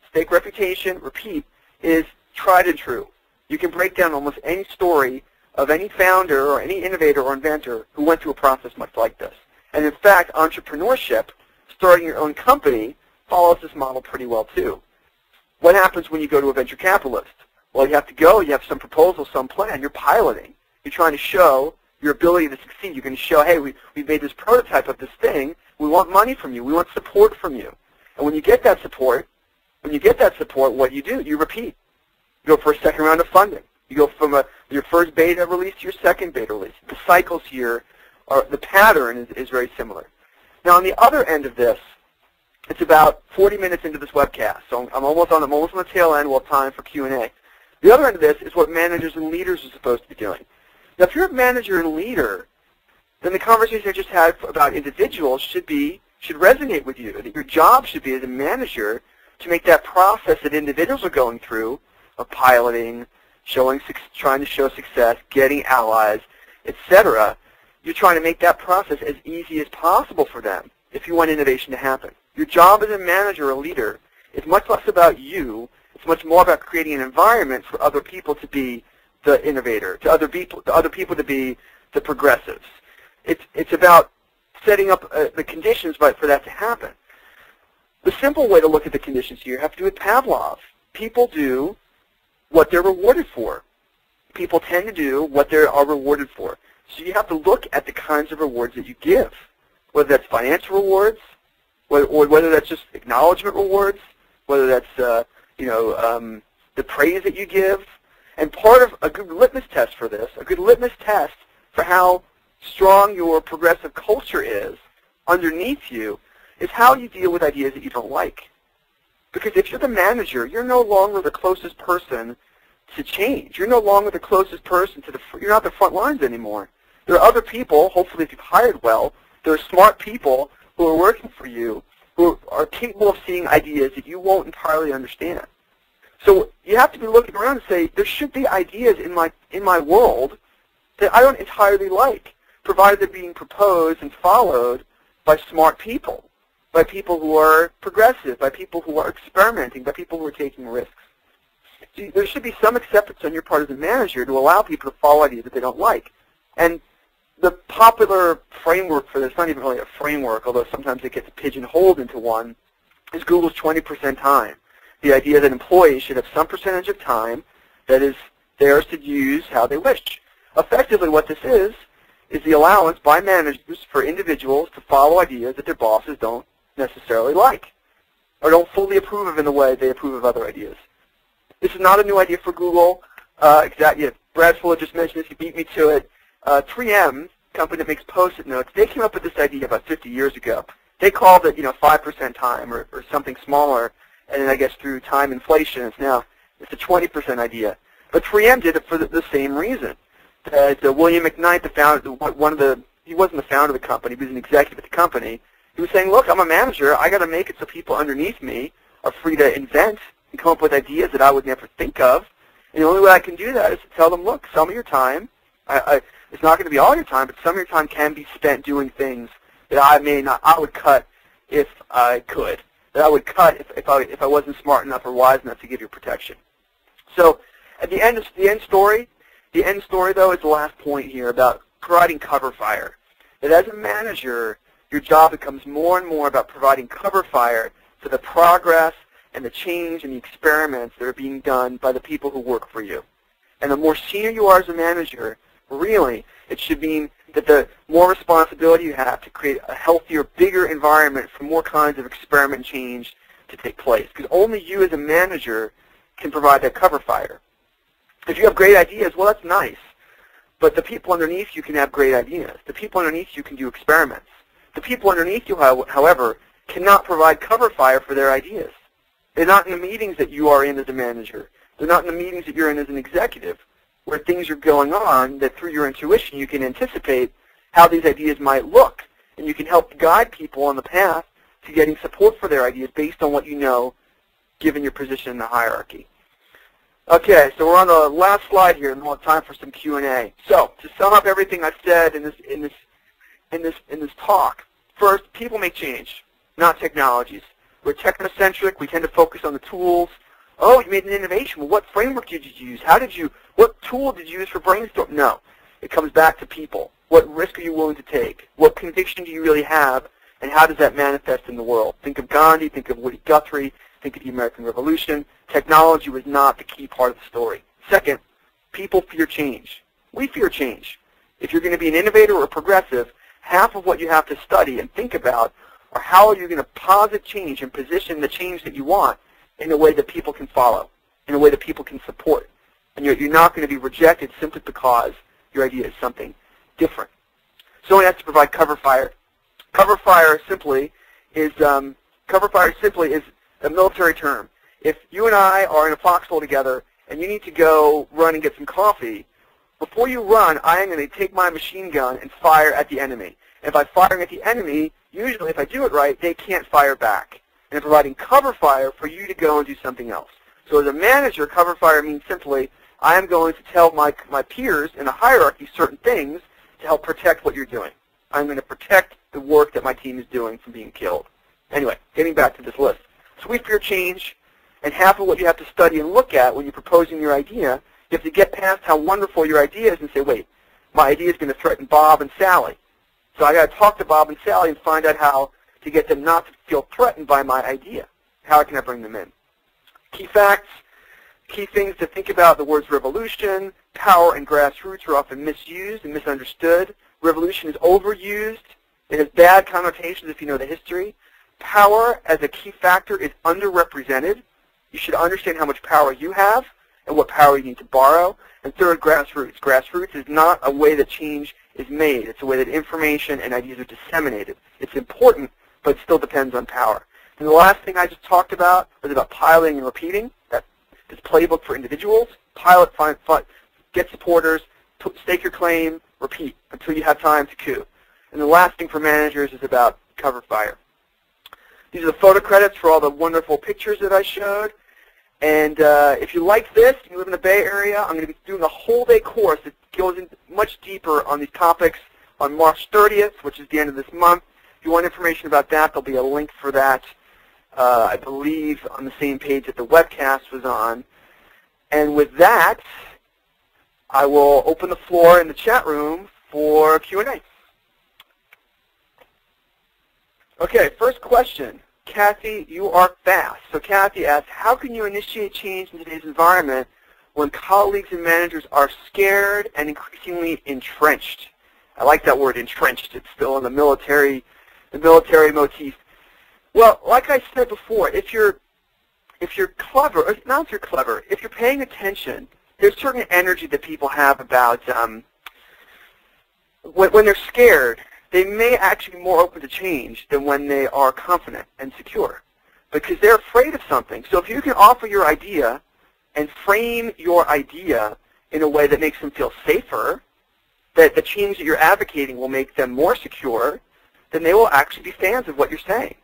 stake reputation, repeat, is tried and true. You can break down almost any story of any founder or any innovator or inventor who went through a process much like this. And in fact, entrepreneurship, starting your own company, follows this model pretty well too. What happens when you go to a venture capitalist? Well, you have to go, you have some proposal, some plan, you're piloting. You're trying to show your ability to succeed. You're going to show, hey, we've made this prototype of this thing. We want money from you. We want support from you. And when you get that support, what do? You repeat. You go for a second round of funding. You go from your first beta release to your second beta release. The cycles here, the pattern is very similar. Now, on the other end of this, it's about 40 minutes into this webcast, so I'm almost on the tail end. We'll have time for Q&A. The other end of this is what managers and leaders are supposed to be doing. Now, if you're a manager and leader, then the conversation I just had about individuals should resonate with you. That your job should be as a manager to make that process that individuals are going through of piloting, trying to show success, getting allies, etc. You're trying to make that process as easy as possible for them if you want innovation to happen. Your job as a manager or leader is much less about you. It's much more about creating an environment for other people to be the innovator, to other people to be the progressives. It's about setting up the conditions for that to happen. The simple way to look at the conditions here have to do with Pavlov. People do what they're rewarded for. People tend to do what they are rewarded for. So you have to look at the kinds of rewards that you give, whether that's financial rewards, or whether that's just acknowledgement rewards, whether that's the praise that you give. And part of a good litmus test for this, a good litmus test for how strong your progressive culture is underneath you, is how you deal with ideas that you don't like. Because if you're the manager, you're no longer the closest person to change. You're no longer the closest person to you're not the front lines anymore. There are other people, hopefully if you've hired well, there are smart people who are working for you who are capable of seeing ideas that you won't entirely understand. So you have to be looking around and say, there should be ideas in my world that I don't entirely like, provided they're being proposed and followed by smart people, by people who are progressive, by people who are experimenting, by people who are taking risks. So there should be some acceptance on your part as a manager to allow people to follow ideas that they don't like. And the popular framework for this, not even really a framework, although sometimes it gets pigeonholed into one, is Google's 20% time. The idea that employees should have some percentage of time that is theirs to use how they wish. Effectively, what this is the allowance by managers for individuals to follow ideas that their bosses don't necessarily like or don't fully approve of in the way they approve of other ideas. This is not a new idea for Google. Brad Fuller just mentioned this. He beat me to it. 3M, company that makes Post-it notes, they came up with this idea about 50 years ago. They called it, 5% time or something smaller, and then I guess through time inflation, it's a 20% idea. But 3M did it for the same reason. William McKnight, the founder, he wasn't the founder of the company, he was an executive at the company. He was saying, look, I'm a manager. I got to make it so people underneath me are free to invent and come up with ideas that I would never think of. And the only way I can do that is to tell them, look, some of your time, it's not going to be all your time, but some of your time can be spent doing things that I would cut if I could, that I would cut if I wasn't smart enough or wise enough to give you protection. So at the end story though is the last point here about providing cover fire. That as a manager, your job becomes more and more about providing cover fire for the progress and the change and the experiments that are being done by the people who work for you. And the more senior you are as a manager, really, it should mean that the more responsibility you have to create a healthier, bigger environment for more kinds of experiment change to take place. Because only you as a manager can provide that cover fire. If you have great ideas, well, that's nice. But the people underneath you can have great ideas. The people underneath you can do experiments. The people underneath you, however, cannot provide cover fire for their ideas. They're not in the meetings that you are in as a manager. They're not in the meetings that you're in as an executive, where things are going on that through your intuition you can anticipate how these ideas might look, and you can help guide people on the path to getting support for their ideas based on what you know, given your position in the hierarchy. Okay, so we're on the last slide here, and we'll have time for some Q&A. So to sum up everything I've said in this talk, first, people make change, not technologies. We're technocentric. We tend to focus on the tools. Oh, you made an innovation. Well, what framework did you use? What tool did you use for brainstorm? No. It comes back to people. What risk are you willing to take? What conviction do you really have? And how does that manifest in the world? Think of Gandhi. Think of Woody Guthrie. Think of the American Revolution. Technology was not the key part of the story. Second, people fear change. We fear change. If you're going to be an innovator or a progressive, half of what you have to study and think about are how are you going to posit change and position the change that you want in a way that people can follow, in a way that people can support. And you're not going to be rejected simply because your idea is something different. So one has to provide cover fire. Cover fire simply is a military term. If you and I are in a foxhole together and you need to go run and get some coffee, before you run, I am going to take my machine gun and fire at the enemy. And by firing at the enemy, usually if I do it right, they can't fire back. And providing cover fire for you to go and do something else. So as a manager, cover fire means simply, I am going to tell my peers in the hierarchy certain things to help protect what you're doing. I'm going to protect the work that my team is doing from being killed. Anyway, getting back to this list. So we fear change, and half of what you have to study and look at when you're proposing your idea, you have to get past how wonderful your idea is and say, wait, my idea is going to threaten Bob and Sally. So I got to talk to Bob and Sally and find out how to get them not to feel threatened by my idea. How can I bring them in? Key facts, key things to think about, the words revolution, power, and grassroots are often misused and misunderstood. Revolution is overused. It has bad connotations if you know the history. Power as a key factor is underrepresented. You should understand how much power you have and what power you need to borrow. And third, grassroots. Grassroots is not a way that change is made. It's a way that information and ideas are disseminated. It's important, but it still depends on power. And the last thing I just talked about was about piloting and repeating. That's this playbook for individuals. Pilot, get supporters, stake your claim, repeat until you have time to coup. And the last thing for managers is about cover fire. These are the photo credits for all the wonderful pictures that I showed. And if you like this, you live in the Bay Area, I'm going to be doing a whole day course that goes in much deeper on these topics on March 30th, which is the end of this month. If you want information about that, there'll be a link for that, I believe, on the same page that the webcast was on. And with that, I will open the floor in the chat room for Q&A. Okay, first question. Kathy, you are fast. So Kathy asks, how can you initiate change in today's environment when colleagues and managers are scared and increasingly entrenched. I like that word, entrenched. It's still in the military motif. Well, like I said before, if you're clever, or not if you're clever, if you're paying attention, there's certain energy that people have about when they're scared, they may actually be more open to change than when they are confident and secure, because they're afraid of something. So if you can offer your idea and frame your idea in a way that makes them feel safer, that the change that you're advocating will make them more secure, then they will actually be fans of what you're saying.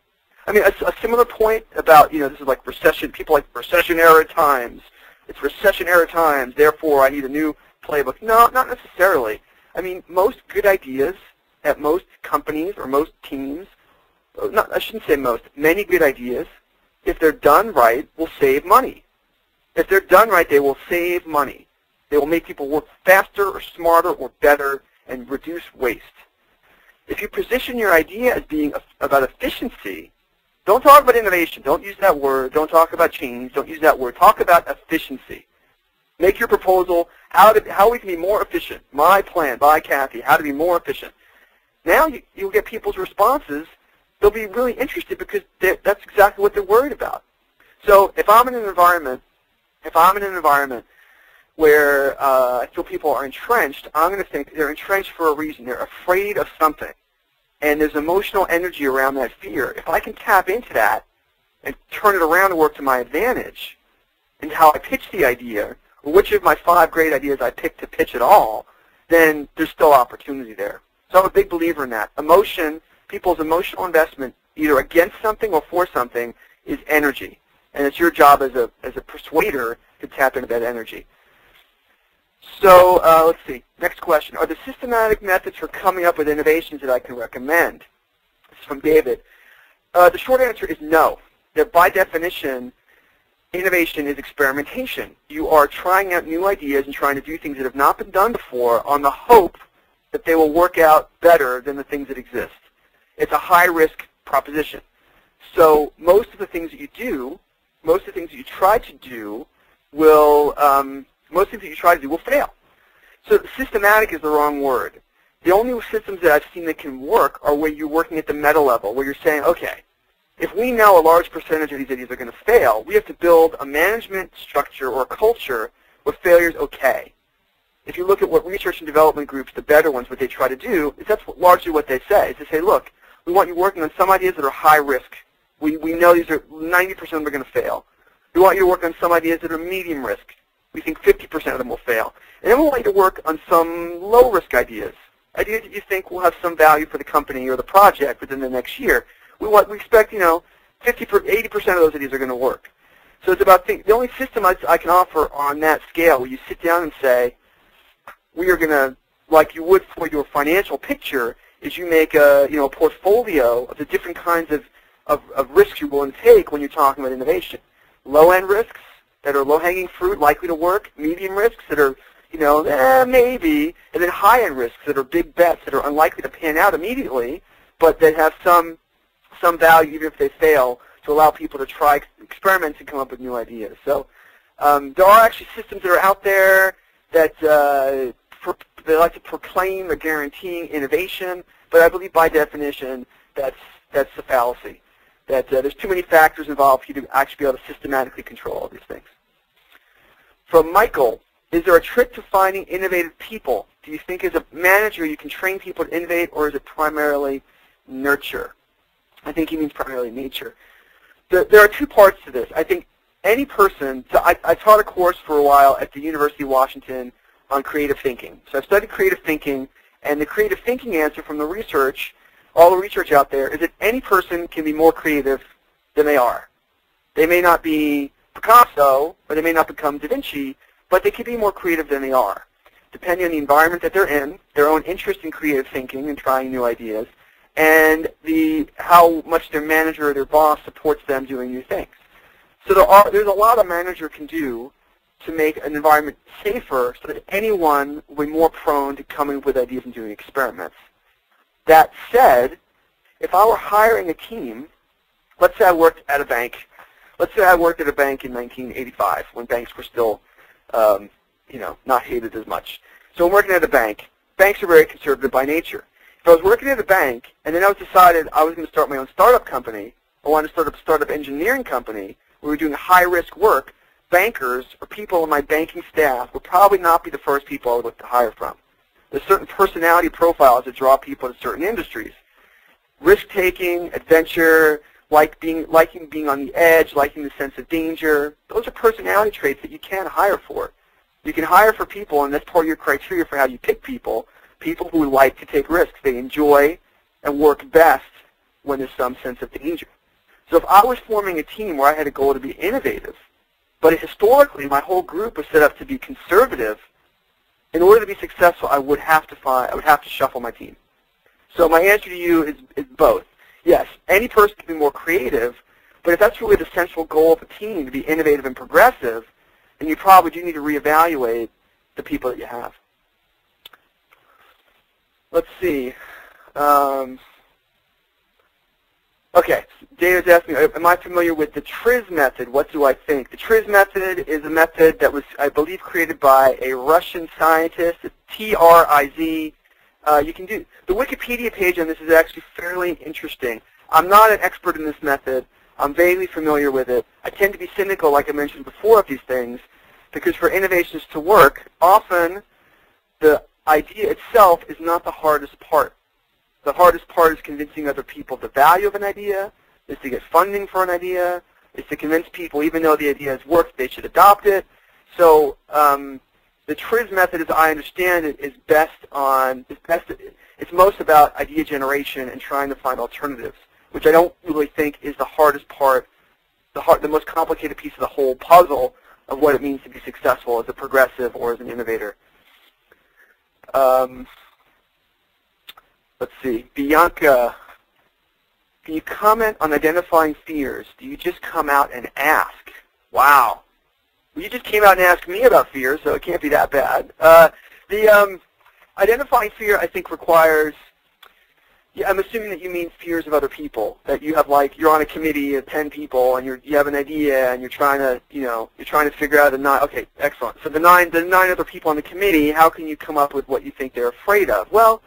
I mean, a similar point about, this is like recession, people like recession-era times. It's recession-era times, therefore I need a new playbook. No, not necessarily. I mean, most good ideas at most companies or most teams, I shouldn't say most, many good ideas, if they're done right, will save money. If they're done right, they will save money. They will make people work faster or smarter or better and reduce waste. If you position your idea as being about efficiency, don't talk about innovation. Don't use that word. Don't talk about change. Don't use that word. Talk about efficiency. Make your proposal how we can be more efficient. My plan by Kathy, how to be more efficient. Now you'll get people's responses. They'll be really interested because that's exactly what they're worried about. So if I'm in an environment where I feel people are entrenched, I'm going to think they're entrenched for a reason. They're afraid of something. And there's emotional energy around that fear. If I can tap into that and turn it around to work to my advantage in how I pitch the idea, or which of my 5 great ideas I pick to pitch at all, then there's still opportunity there. So I'm a big believer in that. Emotion, people's emotional investment, either against something or for something, is energy. And it's your job as a persuader to tap into that energy. So let's see. Next question. Are there systematic methods for coming up with innovations that I can recommend? This is from David. The short answer is no. That by definition, innovation is experimentation. You are trying out new ideas and trying to do things that have not been done before on the hope that they will work out better than the things that exist. It's a high-risk proposition. So most of the things that you do, most of the things that you try to do will fail. So systematic is the wrong word. The only systems that I've seen that can work are where you're working at the meta level, where you're saying, okay, if we know a large percentage of these ideas are going to fail, we have to build a management structure or a culture where failure is okay. If you look at what research and development groups, the better ones, what they try to do, is that's largely what they say, is to say, look, we want you working on some ideas that are high risk. We know these are 90% of them are going to fail. We want you to work on some ideas that are medium risk. We think 50% of them will fail. And then we want you to work on some low-risk ideas, ideas that you think will have some value for the company or the project within the next year. We expect, 80% of those ideas are going to work. So it's about the only system I can offer on that scale where you sit down and say, we are going to, like you would for your financial picture, is you make a portfolio of the different kinds of risks you're willing to take when you're talking about innovation. Low-end risks that are low-hanging fruit, likely to work, medium risks that are, maybe, and then high-end risks that are big bets that are unlikely to pan out immediately, but that have some value even if they fail to allow people to try experiments and come up with new ideas. So there are actually systems that are out there that they like to proclaim or guaranteeing innovation, but I believe by definition that's a fallacy. That there's too many factors involved for you to actually be able to systematically control all these things. From Michael, is there a trick to finding innovative people? Do you think as a manager you can train people to innovate, or is it primarily nurture? I think he means primarily nature. There are 2 parts to this. I think any person, so I taught a course for a while at the University of Washington on creative thinking. So I've studied creative thinking, and the creative thinking answer from the research, all the research out there, is that any person can be more creative than they are. They may not be Picasso, or they may not become Da Vinci, but they can be more creative than they are, depending on the environment that they're in, their own interest in creative thinking and trying new ideas, and how much their manager or their boss supports them doing new things. So there's a lot a manager can do to make an environment safer so that anyone will be more prone to coming up with ideas and doing experiments. That said, if I were hiring a team, let's say I worked at a bank. Let's say I worked at a bank in 1985 when banks were still not hated as much. So I'm working at a bank. Banks are very conservative by nature. If I was working at a bank and then I decided I was going to start my own startup company, I wanted to start a startup engineering company where we were doing high-risk work, bankers or people on my banking staff would probably not be the first people I would look to hire from. There's certain personality profiles that draw people to certain industries. Risk-taking, adventure, liking being on the edge, liking the sense of danger. Those are personality traits that you can hire for. You can hire for people, and that's part of your criteria for how you pick people who like to take risks. They enjoy and work best when there's some sense of danger. So if I was forming a team where I had a goal to be innovative, but historically my whole group was set up to be conservative, in order to be successful, I would have to shuffle my team. So my answer to you is both. Yes, any person can be more creative, but if that's really the central goal of a team, to be innovative and progressive, then you probably do need to reevaluate the people that you have. Let's see. Okay, David's asking me, am I familiar with the TRIZ method? What do I think? The TRIZ method is a method that was, I believe, created by a Russian scientist, T-R-I-Z. You can do the Wikipedia page on this is actually fairly interesting. I'm not an expert in this method. I'm vaguely familiar with it. I tend to be cynical, like I mentioned before, of these things, because for innovations to work, often the idea itself is not the hardest part. The hardest part is convincing other people the value of an idea, is to get funding for an idea, is to convince people, even though the idea has worked, they should adopt it. So the TRIZ method, as I understand it, is it's most about idea generation and trying to find alternatives, which I don't really think is the hardest part, the most complicated piece of the whole puzzle of what it means to be successful as a progressive or as an innovator. Let's see. Bianca, can you comment on identifying fears? Do you just come out and ask? Wow. Well, you just came out and asked me about fears, so it can't be that bad. The identifying fear, I think, requires, I'm assuming that you mean fears of other people, that you have, like, you're on a committee of 10 people and you have an idea and you're trying to figure out okay, excellent. So the nine other people on the committee, how can you come up with what you think they're afraid of? Well,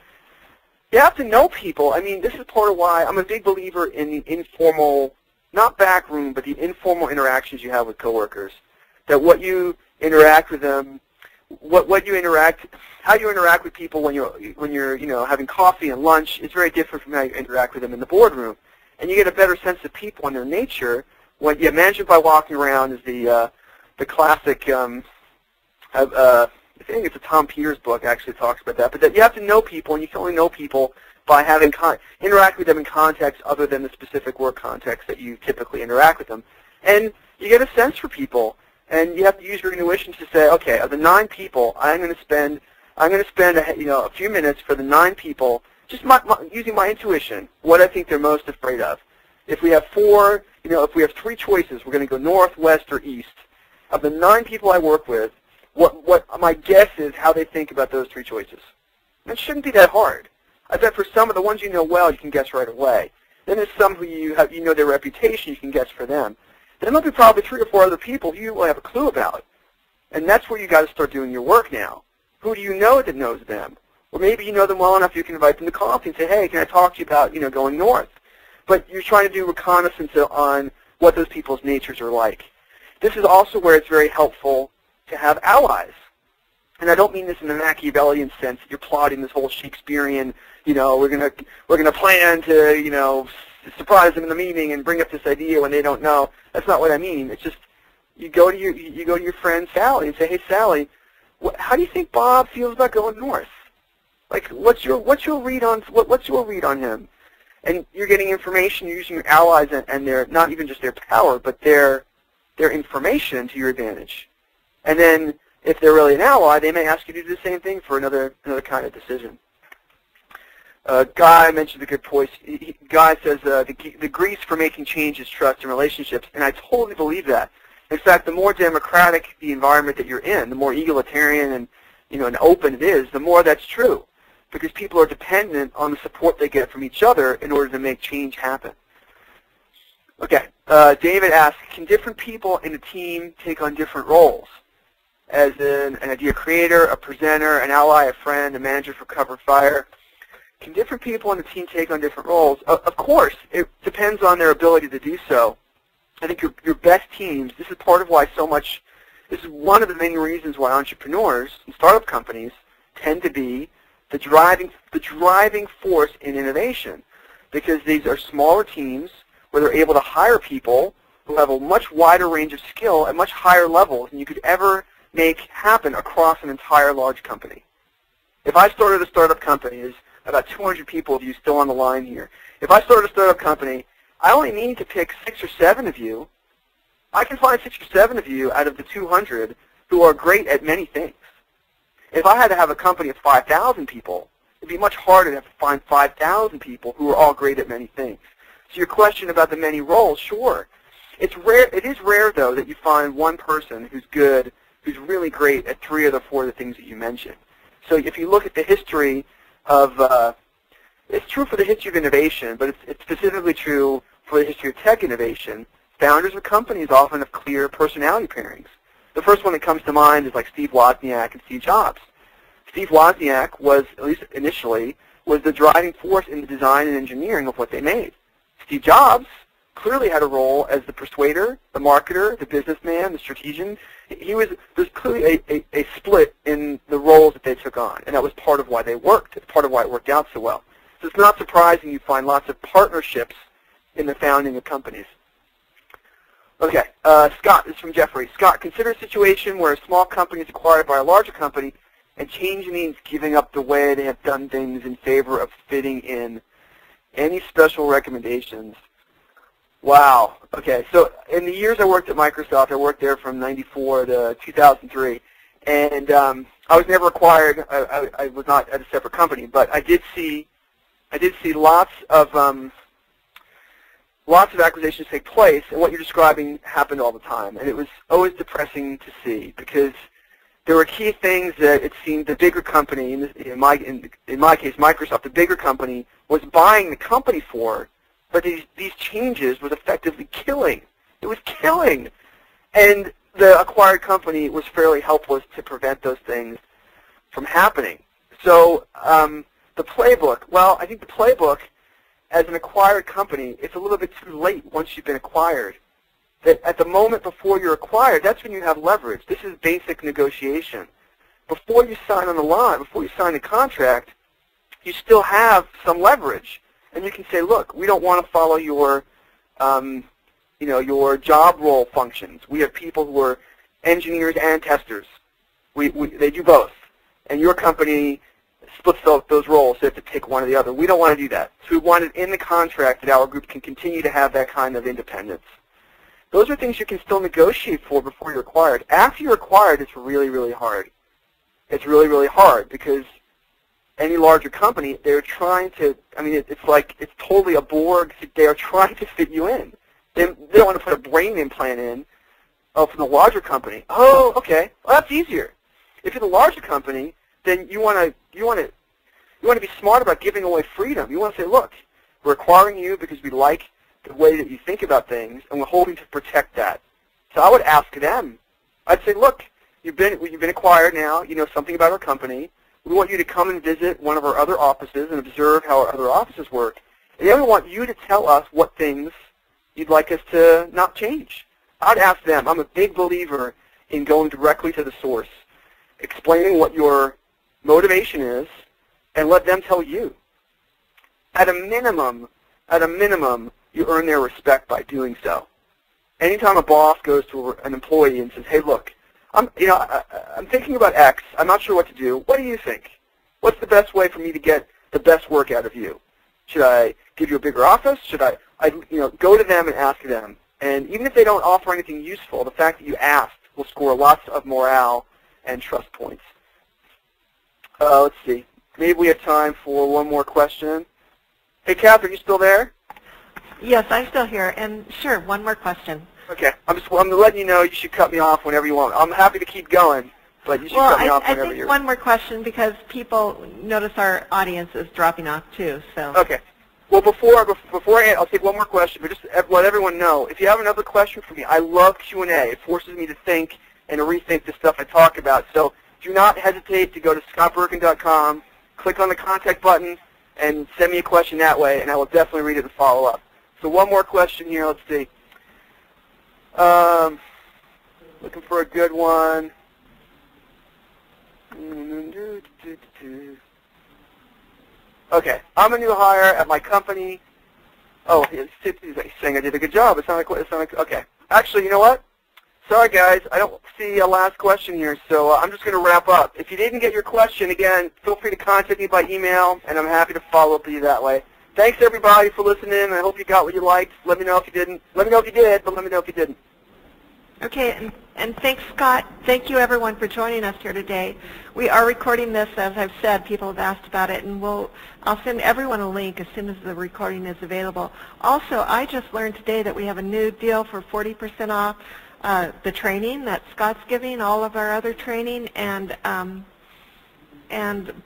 you have to know people. I mean, this is part of why I'm a big believer in the informal, not back room, but the informal interactions you have with coworkers. That what you interact with them, how you interact with people when you're having coffee and lunch is very different from how you interact with them in the boardroom. And you get a better sense of people and their nature when you manage it by walking around is the classic. I think it's a Tom Peters book actually talks about that, but that you have to know people, and you can only know people by having interact with them in context other than the specific work context that you typically interact with them. And you get a sense for people, and you have to use your intuition to say, okay, of the 9 people, I'm going to spend a few minutes for the 9 people, just using my intuition, what I think they're most afraid of. If we have 4, if we have 3 choices, we're going to go north, west, or east. Of the 9 people I work with, what my guess is how they think about those 3 choices. And it shouldn't be that hard. I bet for some of the ones you know well, you can guess right away. Then there's some who you know their reputation, you can guess for them. Then there'll be probably 3 or 4 other people you will have a clue about. And that's where you got to start doing your work now. Who do you know that knows them? Or maybe you know them well enough you can invite them to coffee and say, hey, can I talk to you about going north? But you're trying to do reconnaissance on what those people's natures are like. This is also where it's very helpful to have allies. And I don't mean this in a Machiavellian sense that you're plotting this whole Shakespearean, we're gonna plan to, surprise them in the meeting and bring up this idea when they don't know. That's not what I mean. It's just you go to your friend Sally and say, hey Sally, how do you think Bob feels about going north? Like, what's your read on him? And you're getting information. You're using your allies and their, not even just their power, but their information to your advantage. And then, if they're really an ally, they may ask you to do the same thing for another kind of decision. Guy mentioned a good point. Guy says the grease for making change is trust and relationships, and I totally believe that. In fact, the more democratic the environment that you're in, the more egalitarian and and open it is, the more that's true, because people are dependent on the support they get from each other in order to make change happen. Okay, David asks, can different people in a team take on different roles? as an idea creator, a presenter, an ally, a friend, a manager for cover fire? Can different people on the team take on different roles? Of course, it depends on their ability to do so. I think your best teams, this is part of why this is one of the main reasons why entrepreneurs and startup companies tend to be the driving force in innovation, because these are smaller teams where they're able to hire people who have a much wider range of skill at much higher levels than you could ever make happen across an entire large company. If I started a startup company, there's about 200 people of you still on the line here. If I started a startup company, I only need to pick 6 or 7 of you. I can find 6 or 7 of you out of the 200 who are great at many things. If I had to have a company of 5,000 people, it'd be much harder to have to find 5,000 people who are all great at many things. So your question about the many roles, sure. It's rare. It is rare, though, that you find one person who's good, who's really great at 3 of the 4 of the things that you mentioned. So if you look at the history of, it's true for the history of innovation, but it's specifically true for the history of tech innovation. Founders of companies often have clear personality pairings. The first one that comes to mind is like Steve Wozniak and Steve Jobs. Steve Wozniak was, at least initially, was the driving force in the design and engineering of what they made. Steve Jobs clearly had a role as the persuader, the marketer, the businessman, the strategian. There's clearly a split in the roles that they took on, and that was part of why they worked. It's part of why it worked out so well. So it's not surprising you find lots of partnerships in the founding of companies. Okay, Scott, this is from Jeffrey. Scott, consider a situation where a small company is acquired by a larger company, and change means giving up the way they have done things in favor of fitting in. Any special recommendations? Wow. Okay, so in the years I worked at Microsoft, I worked there from 94 to 2003, and I was never acquired. I was not at a separate company, but I did see lots of acquisitions take place, and what you're describing happened all the time, and it was always depressing to see, because there were key things that it seemed the bigger company, in my case Microsoft, the bigger company was buying the company for, but these changes was effectively killing. It was killing, and the acquired company was fairly helpless to prevent those things from happening. So the playbook, well, I think the playbook, as an acquired company, it's a little bit too late once you've been acquired. That at the moment before you're acquired, that's when you have leverage. This is basic negotiation. Before you sign on the line, before you sign the contract, you still have some leverage. And you can say, look, we don't want to follow your, your job role functions. We have people who are engineers and testers. They do both. And your company splits those roles, so you have to pick one or the other. We don't want to do that. So we want it in the contract that our group can continue to have that kind of independence. Those are things you can still negotiate for before you're acquired. After you're acquired, it's really, really hard. It's really, really hard because any larger company, they're trying to, it's totally a Borg. They are trying to fit you in. They don't want to put a brain implant in from the larger company. Oh, okay. Well, that's easier. If you're the larger company, then you want to be smart about giving away freedom. You want to say, look, we're acquiring you because we like the way that you think about things, and we're hoping to protect that. So I would ask them. I'd say, look, you've been acquired now. You know something about our company. We want you to come and visit one of our other offices and observe how our other offices work. And then we want you to tell us what things you'd like us to not change. I'd ask them. I'm a big believer in going directly to the source, explaining what your motivation is, and let them tell you. At a minimum, you earn their respect by doing so. Anytime a boss goes to an employee and says, hey, look, I'm thinking about X. I'm not sure what to do. What do you think? What's the best way for me to get the best work out of you? Should I give you a bigger office? Should I go to them and ask them? And even if they don't offer anything useful, the fact that you asked will score lots of morale and trust points. Let's see. Maybe we have time for one more question. Hey, Catherine, you still there? Yes, I'm still here. And sure, one more question. Okay. I'm letting you know you should cut me off whenever you want. I'm happy to keip going, but you should cut me off whenever you're... I think one more question because people notice our audience is dropping off too. So. Okay. Well, beforehand, I'll take one more question, but just let everyone know, if you have another question for me, I love Q&A. It forces me to think and to rethink the stuff I talk about. So do not hesitate to go to scottberkun.com, click on the contact button, and send me a question that way, and I will definitely read it and follow up. So one more question here. Let's see. Looking for a good one. Okay, I'm a new hire at my company. Oh, he's saying I did a good job. It sounded like, okay. Actually, you know what? Sorry, guys. I don't see a last question here, so I'm just going to wrap up. If you didn't get your question, again, feel free to contact me by email, and I'm happy to follow up with you that way. Thanks, everybody, for listening. I hope you got what you liked. Let me know if you didn't. Let me know if you did, but let me know if you didn't. Okay, and thanks, Scott. Thank you, everyone, for joining us here today. We are recording this, as I've said. People have asked about it, and I'll send everyone a link as soon as the recording is available. Also, I just learned today that we have a new deal for 40% off the training that Scott's giving, all of our other training, and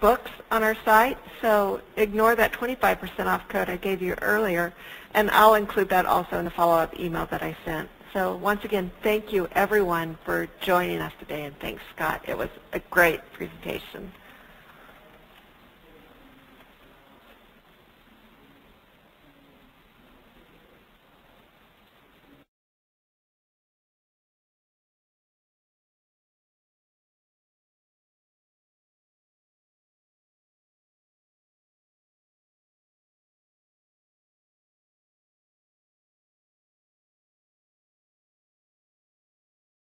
books on our site. So ignore that 25% off code I gave you earlier, and I'll include that also in the follow-up email that I sent. So once again, thank you, everyone, for joining us today, and thanks, Scott. It was a great presentation.